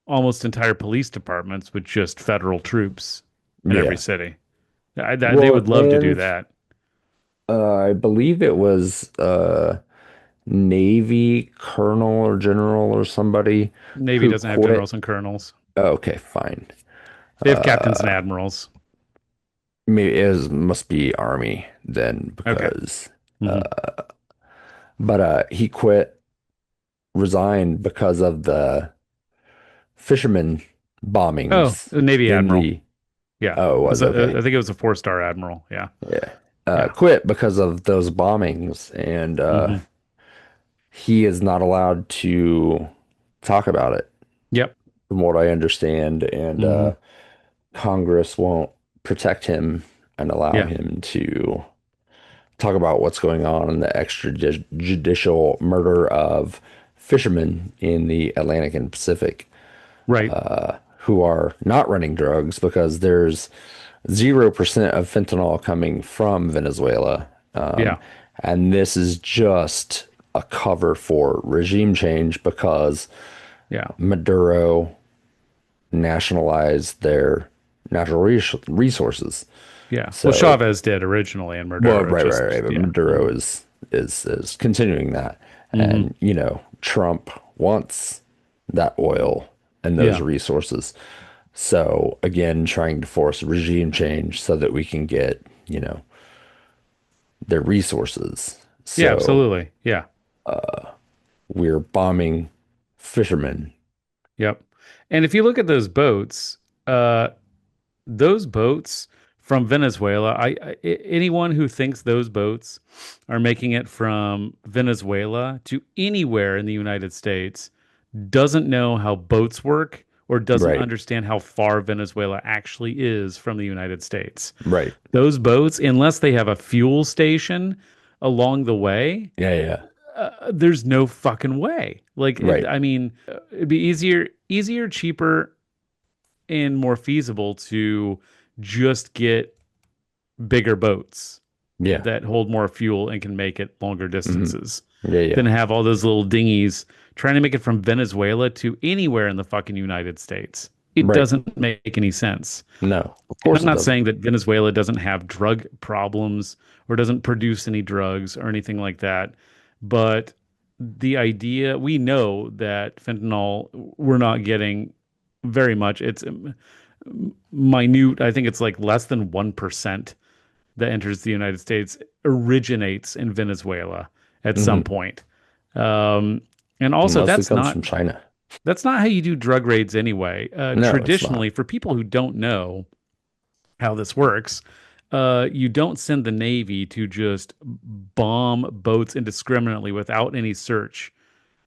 almost entire police departments with just federal troops in every Yeah. city. They Well, would love to do and that. I believe it was Navy colonel or general or somebody Navy who doesn't have quit. generals and colonels. Oh, okay, fine. They have captains and admirals. Maybe must be Army then Okay. because Hmm. but he quit, resigned because of the fishermen Oh, bombings the Navy in admiral. the Yeah. oh, it It was was okay. I think it was a four-star admiral. Yeah. Yeah. Yeah. Quit because of those bombings and Hmm. he is not allowed to talk about it Yep. from what I understand and Hmm. Congress won't protect him and allow Yeah. him to talk about what's going on in the extrajudicial murder of fishermen in the Atlantic and Pacific Right. who are not running drugs because there's 0% of fentanyl coming from Venezuela. Yeah. And this is just a cover for regime change because Yeah. Maduro nationalized their natural resources. Yeah. Well, So, Chavez did originally, and well, Maduro right. just But yeah. Hmm. Maduro is continuing that, Hmm. and Trump wants that oil and those Yeah. resources. So again, trying to force regime change so that we can get their resources. Yeah. So Absolutely. Yeah. we're bombing fishermen. Yep. And if you look at uh, those boats from Venezuela, anyone who thinks those boats are making it from Venezuela to anywhere in the United States doesn't know how boats work or doesn't Right, understand how far Venezuela actually is from the United States. right, Those boats, unless they have a fuel station along the way, yeah, there's no fucking way. right, I mean, it'd be easier, cheaper, and more feasible to just get bigger boats yeah, that hold more fuel and can make it longer hmm distances yeah. than have all those little dinghies trying to make it from Venezuela to anywhere in the fucking United States. It Right. doesn't make any sense. No, of And I'm course it not doesn't. saying that Venezuela doesn't have drug problems or doesn't produce any drugs or anything like that, but the idea we know that fentanyl we're not getting very much. It's minute. I think it's like less than 1% that enters the United States originates in Venezuela at some Hmm. point. Um, and also, Mostly comes from China. that's not how you do drug raids anyway. No, it's not. Traditionally, for people who don't know how this works, you don't send the Navy to just bomb boats indiscriminately without any search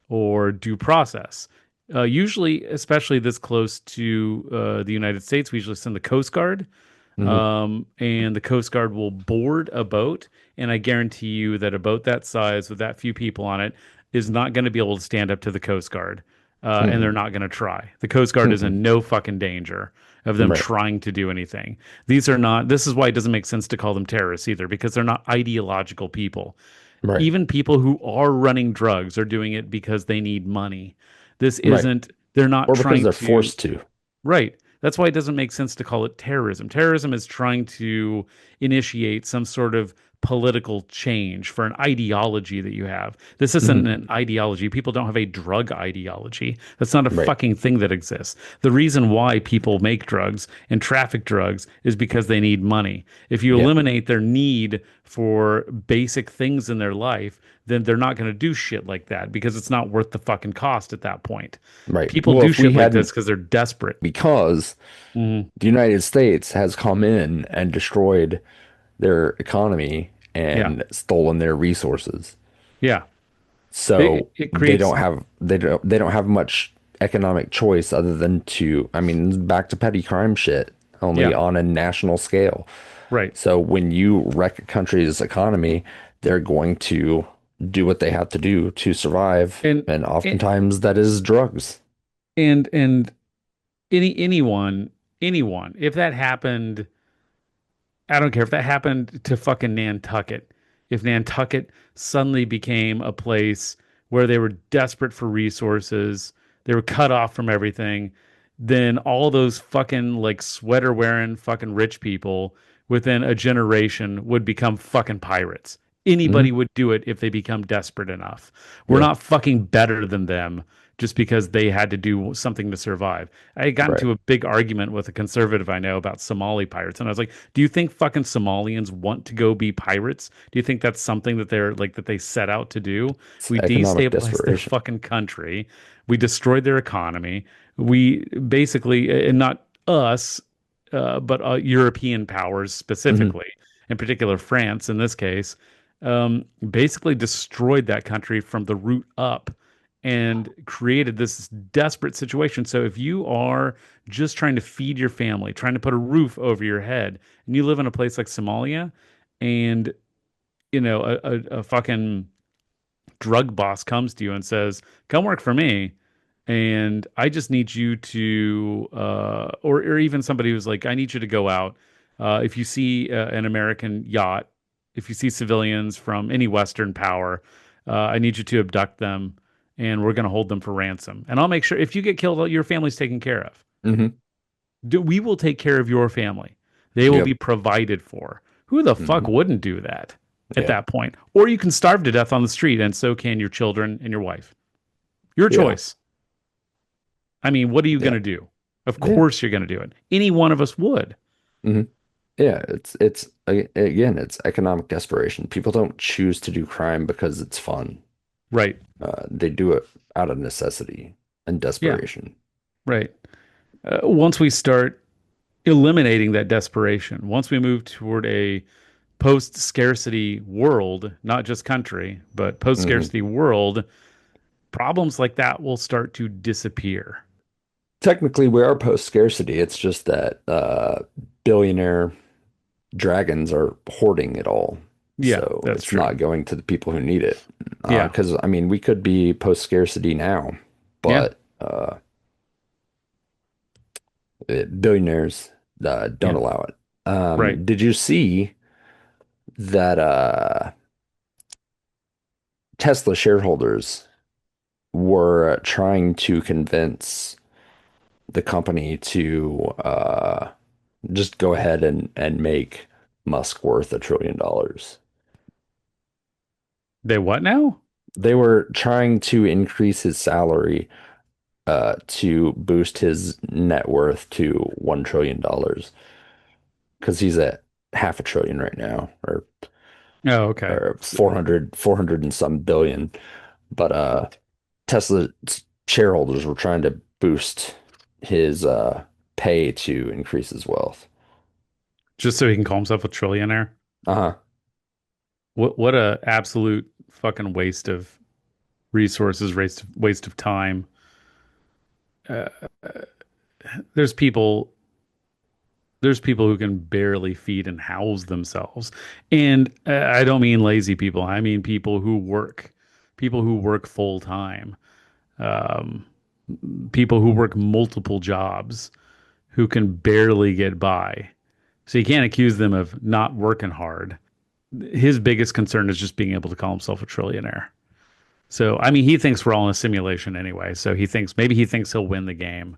or due process. Usually, especially this close to the United States, we usually send the Coast Guard, Hmm. and the Coast Guard will board a boat. And I guarantee you that a boat that size with that few people on it is not going to be able to stand up to the Coast Guard, and they're Hmm. not going to try. The Coast Guard is Hmm. in no fucking danger of them Right, trying to do anything. These are not, this is why it doesn't make sense to call them terrorists either, because they're not ideological people. right, Even people who are running drugs are doing it because they need money. This right. isn't, they're not Or because trying they're to, forced to. right. That's why it doesn't make sense to call it terrorism. Terrorism is trying to initiate some sort of political change for an ideology that you have. This isn't Hmm. an ideology. People don't have a drug ideology. That's not a Right. fucking thing that exists. The reason why people make drugs and traffic drugs is because they need money. If you Yeah. eliminate their need for basic things in their life, then they're not going to do shit like that because it's not worth the fucking cost at that point. Right. People Well, do if we shit like this hadn't, because they're desperate. because Mhm. the United States has come in and destroyed their economy Yeah. and stolen their resources. Yeah. So It creates, they don't have much economic choice other than to, I mean, back to petty crime shit, only yeah, on a national scale. right. So when you wreck a country's economy, they're going to do what they have to do to survive, And, and and, oftentimes that is drugs. and anyone, if that happened, I don't care if that happened to fucking Nantucket. If Nantucket suddenly became a place where they were desperate for resources, they were cut off from everything. then all those fucking like sweater wearing fucking rich people within a generation would become fucking pirates. Anybody Hmm. would do it if they become desperate enough. We're Yeah. not fucking better than them just because they had to do something to survive. I got Right. into a big argument with a conservative I know about Somali pirates, and I was like, "Do you think fucking Somalians want to go be pirates? Do you think that's something that they're like that they set out to do? It's We economic destabilized their desperation. fucking country. We destroyed their economy. We basically, and not us, but European powers Hmm. specifically, in particular France in this case, basically destroyed that country from the root up and created this desperate situation. So if you are just trying to feed your family, trying to put a roof over your head, and you live in a place like Somalia, and a fucking drug boss comes to you and says, "Come work for me," and I just need you to, or even somebody who's like, "I need you to go out. If you see an American yacht, if you see civilians from any Western power, I need you to abduct them, and we're going to hold them for ransom. And I'll make sure if you get killed, your family's taken care of. Hmm. We will take care of your family. They will be Yep. provided for." Who the fuck Hmm. wouldn't do that at Yeah. that point? Or you can starve to death on the street, and so can your children and your wife. Your Yeah. choice. I mean, what are you going Yeah. to do? Of Yeah. course you're going to do it. Any one of us would. Hmm. Yeah. Again, it's economic desperation. People don't choose to do crime because it's fun. Right. They do it out of necessity and Yeah. desperation. Right. Once we start eliminating that desperation, once we move toward a post scarcity world, not just country, but post Hmm. scarcity world, problems like that will start to disappear. Technically, we are post scarcity. It's just that billionaire dragons are hoarding it all. Yeah, So that's it's true. not going to the people who need it. Yeah. Because, I mean, we could be post scarcity now, Yeah. but billionaires don't Yeah. allow it. Right. Did you see that Tesla shareholders were trying to convince the company to just go ahead and make Musk worth $1 trillion? They what now? They were trying to increase his salary to boost his net worth to $1 trillion because he's at half a trillion right now, Oh, okay. or 400 and some billion. But Tesla shareholders were trying to boost his pay to increase his wealth. Just so he can call himself a trillionaire. Uh-huh. What a absolute fucking waste of resources, waste of time. Uh, there's people there's people who can barely feed and house themselves. And I don't mean lazy people. I mean people who work full time, um, people who work multiple jobs, who can barely get by. So you can't accuse them of not working hard. His biggest concern is just being able to call himself a trillionaire. So, I mean, he thinks we're all in a simulation anyway. So he thinks he'll win the game.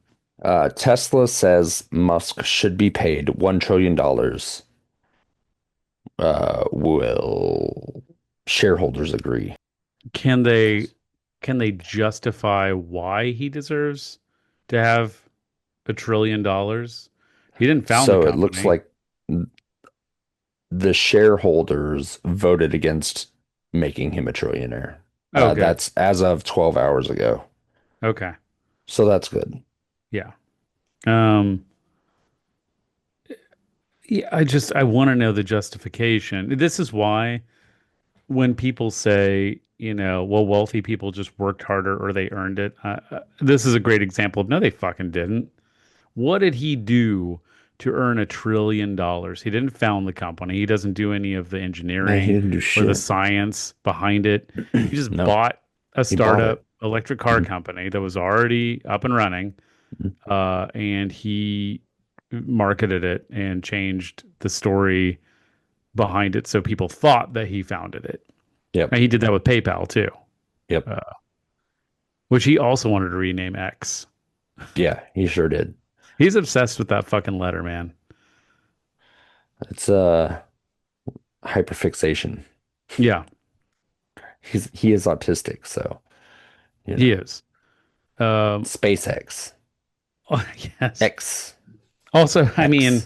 Tesla says Musk should be paid $1 trillion. Will shareholders agree? Can they can they justify why he deserves to have $1 trillion? He didn't found the So it looks company. like the shareholders voted against making him a trillionaire. Oh, good. That's as of 12 hours ago. Okay. So that's good. Yeah. Um, yeah, I want to know the justification. This is why when people say, well, wealthy people just worked harder or they earned it. This is a great example of no, they fucking didn't. What did he do to earn $1 trillion? He didn't found the company. He doesn't do any of the Man, he engineering didn't do or the shit. science behind it. He just No, bought a he bought startup it. electric car Mhm. company that was already up and running, and he marketed it and changed the story behind it so people thought that he founded it. Yep. And he did that with PayPal too, Yep. uh, which he also wanted to rename X. Yeah, he sure did. He's obsessed with that fucking letter, man. It's hyperfixation. Yeah, He is autistic, so you he know. is. Um, SpaceX. oh, yes. X. Also, I mean,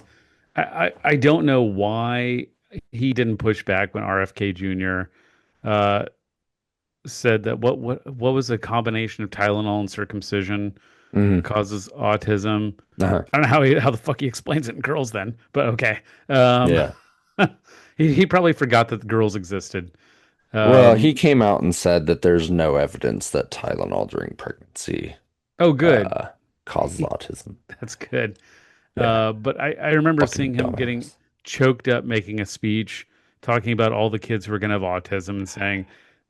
X. I don't know why he didn't push back when RFK Jr. Uh, said that what was a combination of Tylenol and circumcision Hmm. causes autism. Uh-huh. I don't know how the fuck he explains it in girls then, but okay. Yeah. He probably forgot that the girls existed. Well, he Um, came out and said that there's no evidence that Tylenol during pregnancy oh, good. uh causes autism. That's good. Yeah. But I remember Fucking seeing him getting dumbass. choked up making a speech talking about all the kids who are going to have autism and saying,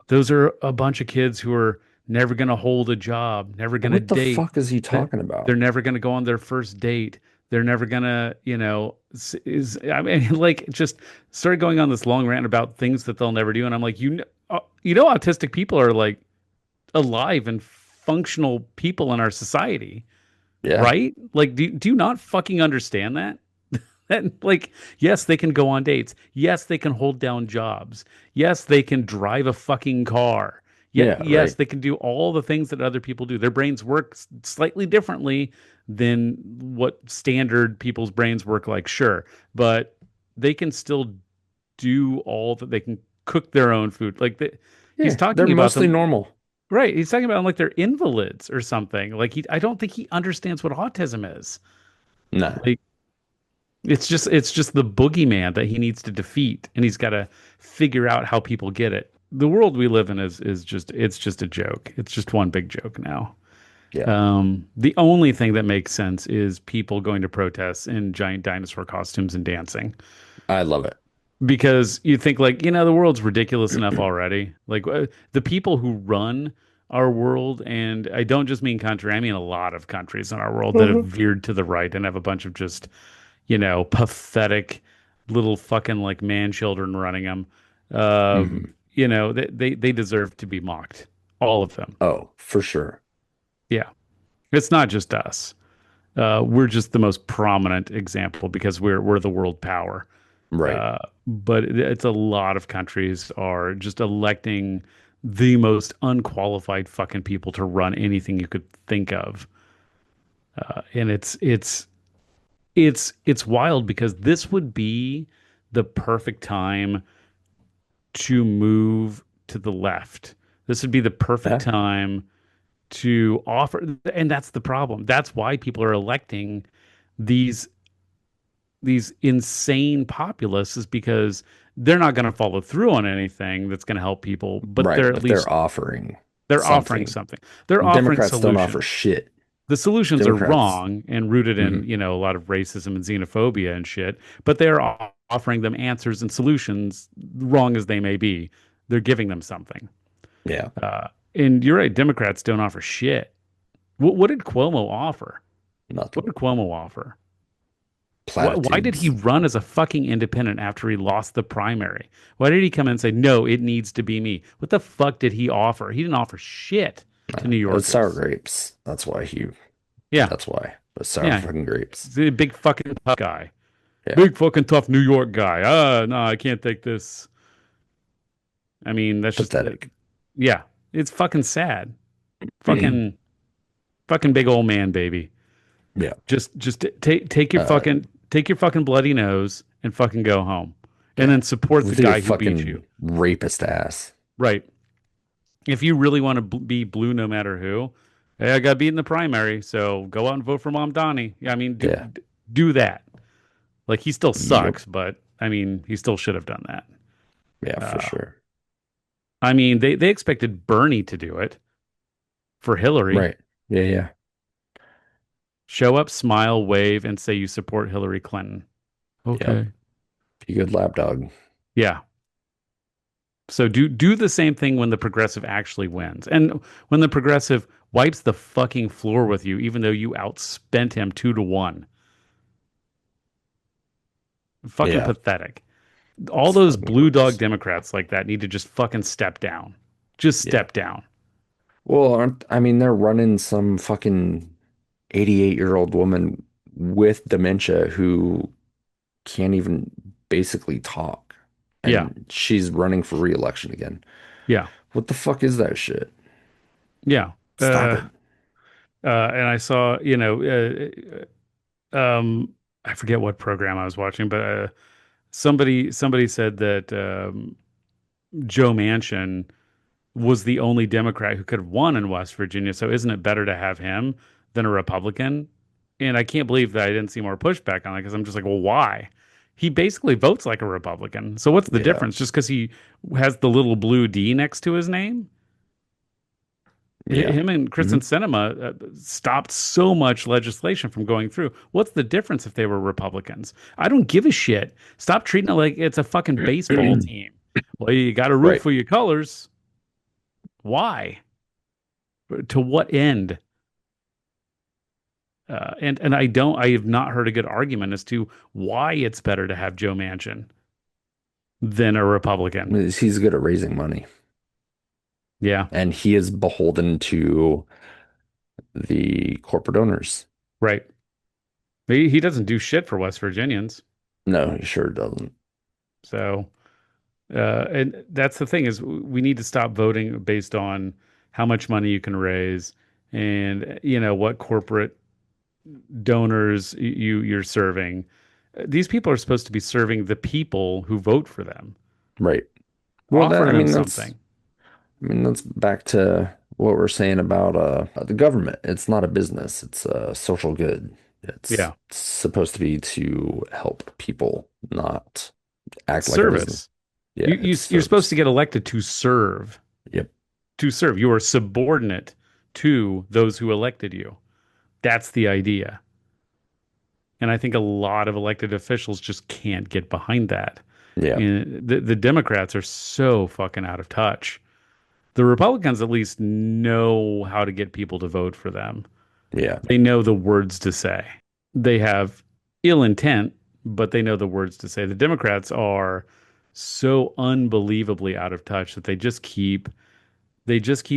those are a bunch of kids who are never going to hold a job, never going to What the date. fuck is he They're, talking they're about? never going to go on their first date. They're never going to, I mean, like just started going on this long rant about things that they'll never do. And I'm like, autistic people are like alive and functional people in our society, Yeah. right? Like, do you not fucking understand that? And like, yes, they can go on dates. Yes, they can hold down jobs. Yes, they can drive a fucking car. Yeah, Yeah, yes, right. they can do all the things that other people do. Their brains work slightly differently than what standard people's brains work like, sure, but they can still do all that. They can cook their own food. He's Yeah, they're talking about mostly them, normal. right? He's talking about them like they're invalids or something. I don't think he understands what autism is. Nah. Like, it's just the boogeyman that he needs to defeat, and he's got to figure out how people get it. The world we live in is just it's just a joke. It's just one big joke now. Yeah. The only thing that makes sense is people going to protests in giant dinosaur costumes and dancing. I love it. Because you think like, the world's ridiculous enough already. Like the people who run our world, and I don't just mean country, I mean a lot of countries in our world that have Mhm. veered to the right and have a bunch of just pathetic little fucking like man children running them. Mhm. They deserve to be mocked. All of them. Oh, for sure. Yeah. It's not just us. We're just the most prominent example because we're the world power. Right. But it's a lot of countries are just electing the most unqualified fucking people to run anything you could think of. And it's wild because this would be the perfect time to move to the left. This would be the perfect Yeah. time to offer, and that's the problem. That's why people are electing these these insane populists is because they're not going to follow through on anything that's going to help people, but Right. they're at But they're least offering they're offering something. something. They're offering Democrats don't offer solutions. shit. The solutions are Democrats. wrong and rooted in, Hmm. a lot of racism and xenophobia and shit, but they're offering them answers and solutions, wrong as they may be. They're giving them something. Yeah. And you're right, Democrats don't offer shit. What did Cuomo offer? What Nothing. did Cuomo offer? Why did he Platitudes. run as a fucking independent after he lost the primary? Why did he come in and say, no, it needs to be me? What the fuck did he offer? He didn't offer shit to New It's sour Yorkers. grapes. That's why he. Yeah, That's why. But sour yeah. fucking grapes. He's a big fucking tough guy. Yeah. Big fucking tough New York guy. No, I can't take this. I mean, that's just, Pathetic. yeah, it's fucking sad. Fucking, fucking big old man, baby. Yeah. Just take your fucking bloody nose and fucking go home, and Yeah. then support the Look at your guy who beat fucking you. rapist ass. Right. If you really want to be blue, no matter who, hey, I got beat in the primary, so go out and vote for Mom Donnie. Yeah, I mean, Yeah. do that. Like he still Yep. sucks, but I mean, he still should have done that. Yeah, for Uh, sure. I mean, they expected Bernie to do it for Hillary. Right. Yeah, yeah. Show up, smile, wave, and say you support Hillary Clinton. Yep. Okay. Be a good lapdog. Yeah. So do the same thing when the progressive actually wins. And when the progressive wipes the fucking floor with you, even though you outspent him 2-1. Fucking Yeah. pathetic. All It's those fucking blue dog gross. Democrats like that need to just fucking step down. Just Yeah. step down. Well, I mean, they're running some fucking 88-year-old woman with dementia who can't even basically talk, Yeah. and she's running for re-election again. Yeah. What the fuck is that shit? Yeah. Stop it. And I saw, I forget what program I was watching, but somebody said that Joe Manchin was the only Democrat who could have won in West Virginia. So isn't it better to have him than a Republican? And I can't believe that I didn't see more pushback on it because I'm just like, well, why? He basically votes like a Republican. So what's the Yeah. difference? Just because he has the little blue D next to his name? Yeah. Him and Hmm. Kristen Sinema stopped so much legislation from going through. What's the difference if they were Republicans? I don't give a shit. Stop treating it like it's a fucking baseball team. Well, you got to root Right. for your colors. Why? To what end? And I have not heard a good argument as to why it's better to have Joe Manchin than a Republican. He's good at raising money, Yeah, and he is beholden to the corporate owners. right. He doesn't do shit for West Virginians. No, he sure doesn't. So, and that's the thing is we need to stop voting based on how much money you can raise and what corporate donors you're serving. These people are supposed to be serving the people who vote for them. Right. Well, Offer that, I them mean, that's, something. I mean, that's back to what we're saying about the government. It's not a business. It's a social good. It's Yeah. supposed to be to help people, not It's act like a business. service. Yeah, it's You're supposed to service. get elected to serve. Yep. To serve. You are subordinate to those who elected you. That's the idea. And I think a lot of elected officials just can't get behind that. Yeah. And the Democrats are so fucking out of touch. The Republicans at least know how to get people to vote for them. Yeah. They know the words to say. They have ill intent, but they know the words to say. The Democrats are so unbelievably out of touch that they just keep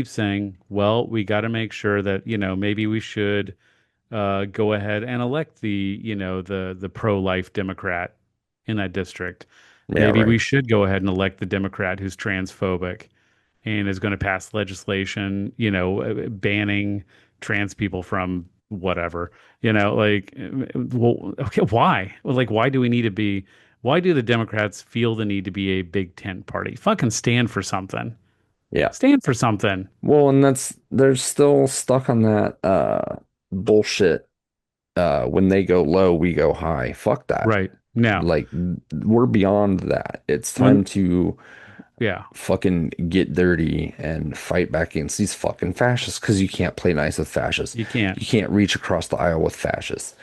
saying, well, we got to make sure that, maybe we should go ahead and elect the pro-life Democrat in that district. Yeah. Maybe we Right. should go ahead and elect the Democrat who's transphobic and is going to pass legislation, banning trans people from whatever, like, well, okay, why? Well, like, why do the Democrats feel the need to be a big tent party? Fucking stand for something. Yeah. Stand for something. Well, and they're still stuck on that bullshit. When they go low, we go high. Fuck that. Right. Now, Like we're beyond that. It's time when, to yeah, fucking get dirty and fight back against these fucking fascists because you can't play nice with fascists. you can't. You can't reach across the aisle with fascists.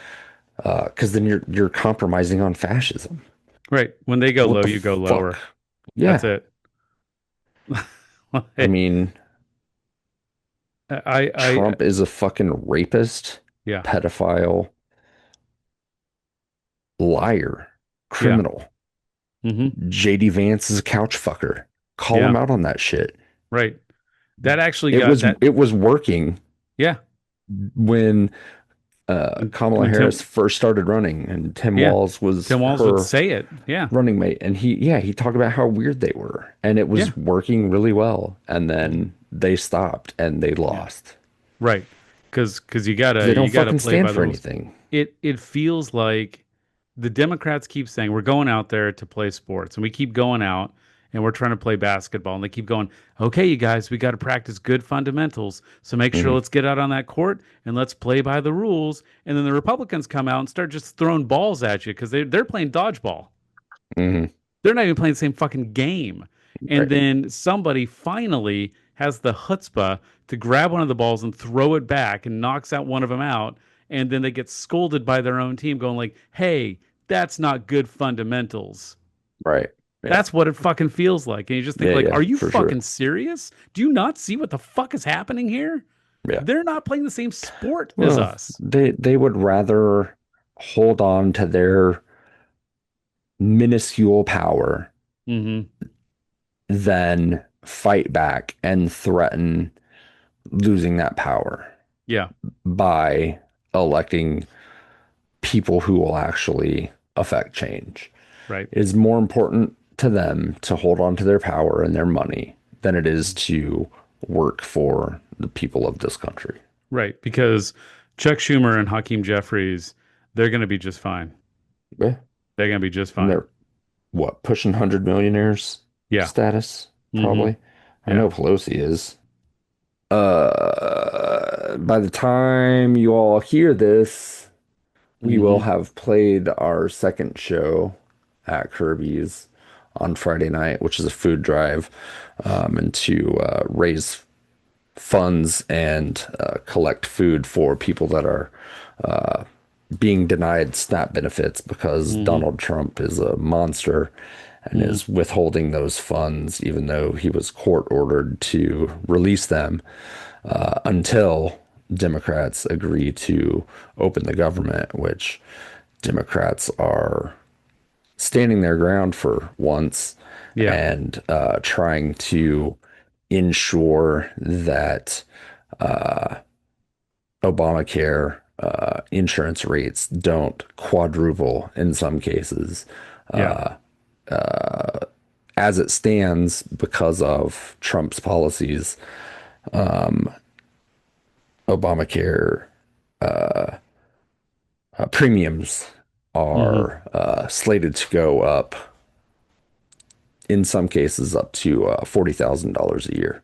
Because then you're compromising on fascism. Right. When they go What low, the you go fuck? lower. That's Yeah. it. I mean, I, Trump is a fucking rapist, yeah, pedophile, liar, yeah, criminal. hmm JD Vance is a couch fucker. Call him yeah, out on that shit. right. That actually It got was that. it was working Yeah. when Kamala When Harris Tim, first started running and Tim yeah, Walz was Tim Walz would her say it. Yeah. running mate, and he talked about how weird they were, and it Yeah. was working really well, and Mhm. then they stopped and they Yeah. lost. Right. Because you 'Cause gotta they you don't gotta fucking play stand by for the rules. anything. It feels like the Democrats keep saying we're going out there to play sports, and we keep going out and we're trying to play basketball, and they keep going, okay, you guys, we got to practice good fundamentals. So make sure Hmm. let's get out on that court and let's play by the rules. And then the Republicans come out and start just throwing balls at you because they're playing dodgeball. Hmm. They're not even playing the same fucking game. And Right. then somebody finally has the chutzpah to grab one of the balls and throw it back and knocks out one of them out. And then they get scolded by their own team, going like, "Hey, that's not good fundamentals." Right. Yeah. That's what it fucking feels like. And you just think Yeah. like, Yeah. "Are you For sure. fucking serious? Do you not see what the fuck is happening here? Yeah. They're not playing the same sport as Well, us." they would rather hold on to their minuscule power Hmm. than fight back and threaten losing that power Yeah. by electing people who will actually affect change. Right. It is more important to them to hold on to their power and their money than it is to work for the people of this country. Right. Because Chuck Schumer and Hakeem Jeffries, they're going to be just fine. Yeah. They're going to be just And fine. they're what, pushing 100 millionaires Yeah. status, Hmm. probably. I Yeah. know Pelosi is. By the time you all hear this, we will Hmm. have played our second show at Kirby's on Friday night, which is a food drive, and to raise funds and collect food for people that are being denied SNAP benefits because Hmm. Donald Trump is a monster and Hmm. is withholding those funds, even though he was court ordered to release them until Democrats agree to open the government, which Democrats are standing their ground for once Yeah. and trying to ensure that Obamacare insurance rates don't quadruple in some cases. Yeah. As it stands, because of Trump's policies, Obamacare premiums Hmm. are slated to go up, in some cases, up to $40,000 a year.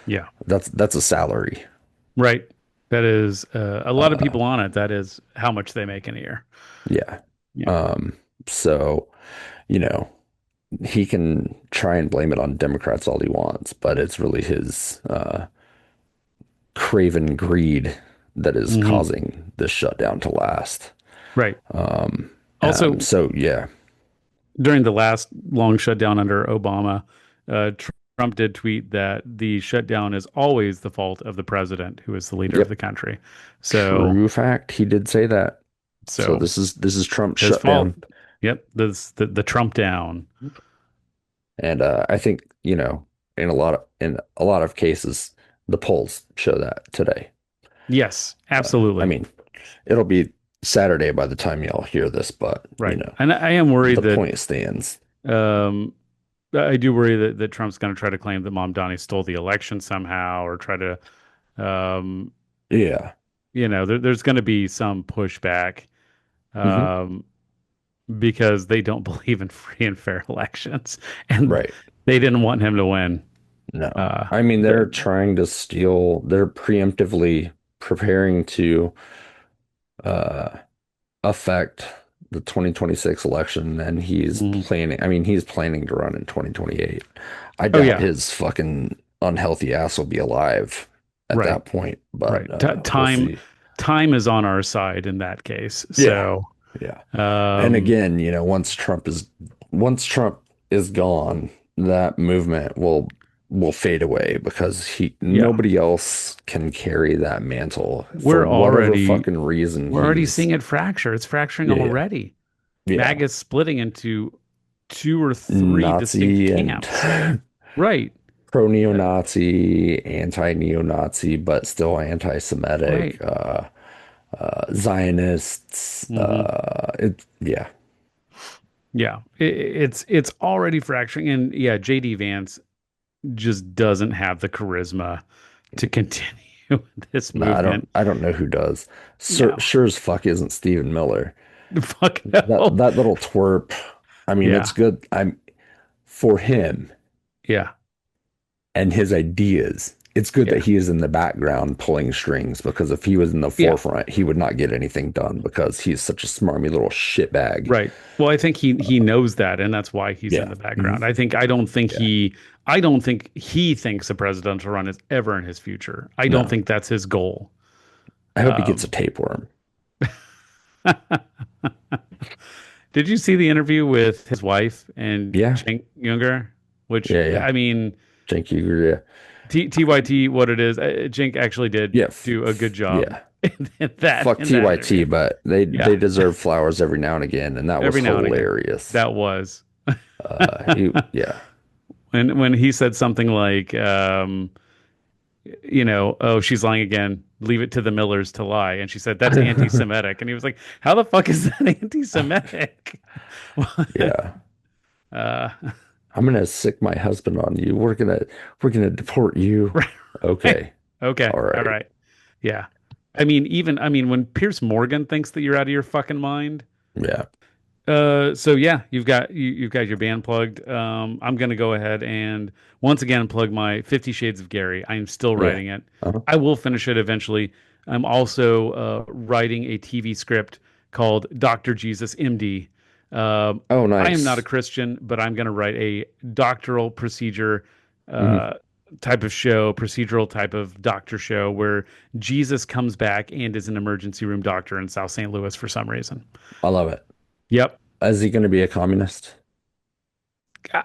Yeah. That's a salary. Right. That is a lot of people on it. That is how much they make in a year. Yeah. Yeah. So, you know, he can try and blame it on Democrats all he wants, but it's really his craven greed that is Hmm. causing this shutdown to last. Right. Also, So yeah. during the last long shutdown under Obama, Trump did tweet that the shutdown is always the fault of the president, who is the leader of the Yep. country. So, True fact. He did say that. So so this is Trump's his fault. shutdown. Yep. That's the Trump down. And I think, in a lot of cases, the polls show that today. Yes, I absolutely. mean, it'll be Saturday by the time y'all hear this, but Right. And I am worried the that point stands. um, I do worry that Trump's going to try to claim that Mom Donnie stole the election somehow, or try to, um, Yeah. there's going to be some pushback, Hmm. um, because they don't believe in free and fair elections, and Right. they didn't want him to win. No. Uh, I mean, they're the, trying to steal, they're preemptively preparing to uh affect the 2026 election, and mhm. he's planning to run in 2028. I Oh doubt yeah, his fucking unhealthy ass will be alive at right, that point, but right. we'll Time, see. time is on our side in that case. Yeah. So, Yeah. And um, again, once Trump is gone, that movement will fade away because he yeah, nobody else can carry that mantle for we're whatever already fucking reason we're already he's seeing it fracture. It's fracturing yeah, yeah. already. Yeah. MAGA's splitting into two or three distinct Nazi and camps. Right, uh, pro-neo-Nazi, anti-neo-Nazi, but still anti-Semitic, right. Zionists. Hmm. Yeah, Yeah, it's already fracturing, and yeah, JD Vance just doesn't have the charisma to continue this no, movement. I don't know who does. No, Sure as fuck isn't Stephen Miller. fuck That no. that little twerp. I mean, it's Yeah, good. For him yeah, and his ideas. It's good that yeah, he is in the background pulling strings because if he was in the yeah. forefront, he would not get anything done because he's such a smarmy little shitbag. Right. Well, I think he knows that, and that's why he's in Yeah. the Hmm. background. Yeah. I don't think he thinks a presidential run is ever in his future. I don't No. think that's his goal. I hope he gets a Um, tapeworm. did you see the interview with his wife and Yeah. Cenk Younger? Which, Yeah. Yeah. I mean, Thank you. Yeah. TYT, what it is, Cenk actually did Yeah. do a good job Yeah. in that Fuck in that TYT, interview. but they Yeah, deserve flowers every now and again, and that was every now and again. hilarious. That was Yeah. when he said something like, oh, she's lying again. leave it to the Millers to lie. And she said, that's anti-Semitic. And he was like, how the fuck is that anti-Semitic? Yeah. uh, I'm gonna sick my husband on you. We're gonna deport you. right. Okay. Okay. All All right. right. Yeah. I mean, when Pierce Morgan thinks that you're out of your fucking mind. Yeah. So yeah, you've got your band plugged. I'm gonna go ahead and once again plug my 50 Shades of Gary. I am still Yeah. writing it. Uh-huh. I will finish it eventually. I'm also writing a TV script called Dr. Jesus MD. Oh, I am not a nice. Christian, but I'm gonna write a doctoral procedure Hmm. uh, type of show, procedural type of doctor show where Jesus comes back and is an emergency room doctor in South St. Louis for some reason. I love it. Yep. Is he gonna be a communist?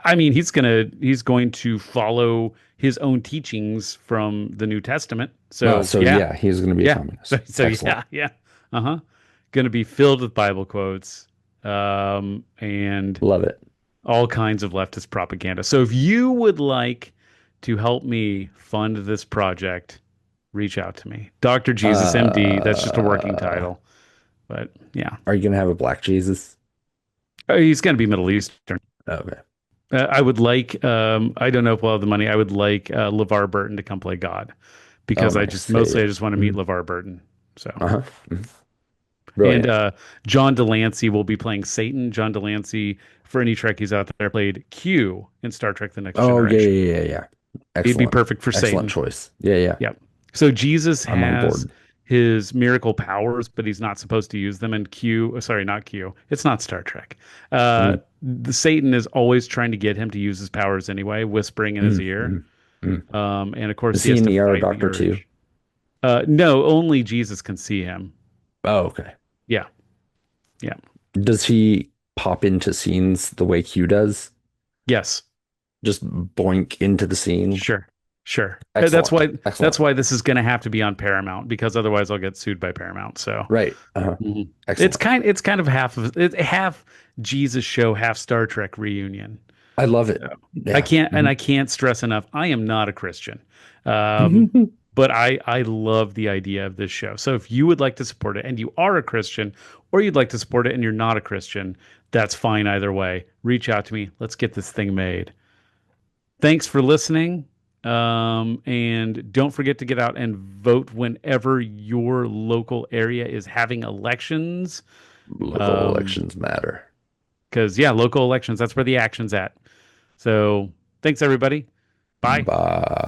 I mean, he's going to follow his own teachings from the New Testament. Oh, So so yeah, yeah, he's gonna be a yeah. So, communist. so Excellent. yeah, yeah. Uh-huh. Going to be filled with Bible quotes, and Love it. all kinds of leftist propaganda. So if you would like to help me fund this project, reach out to me. Dr. Jesus MD, that's just a working Uh, title. But yeah. are you gonna have a black Jesus? He's going to be Middle Eastern. Okay. I would like, I don't know if we'll have the money. I would like LeVar Burton to come play God Oh, because nice. Yeah, mostly yeah. I just want to meet Mhm. LeVar Burton. So, Uh-huh. Mhm. and Brilliant. John Delancey will be playing Satan. John Delancey, for any Trekkies out there, played Q in Star Trek The Next Oh, yeah, Generation. yeah, yeah, yeah. He'd be Excellent. perfect for Excellent Satan. choice. Yeah, yeah. Yep. So Jesus I'm on has board. his miracle powers, but he's not supposed to use them. And Q, sorry, not Q. It's not Star Trek. Mm, The Satan is always trying to get him to use his powers anyway, whispering in his mm, ear. mm, mm. And of course, Is he he has an to ER fight the doctor too? urge. No, only Jesus can see him. Oh, okay. Yeah, yeah, Does he pop into scenes the way Q does? yes, Just boink into the scene? sure, sure. Excellent. That's Excellent. why this is going to have to be on Paramount because otherwise I'll get sued by Paramount. So Right. Uh-huh. mhm. Excellent. It's kind of half Jesus show, half Star Trek reunion. I love it. So Yeah. I can't stress enough. I am not a Christian. Um, Mhm. but I love the idea of this show. So if you would like to support it and you are a Christian, or you'd like to support it and you're not a Christian, that's fine either way. Reach out to me. Let's get this thing made. Thanks for listening. And don't forget to get out and vote whenever your local area is having elections. Local Um, elections matter. because yeah, local elections, that's where the action's at. So thanks everybody. Bye. Bye.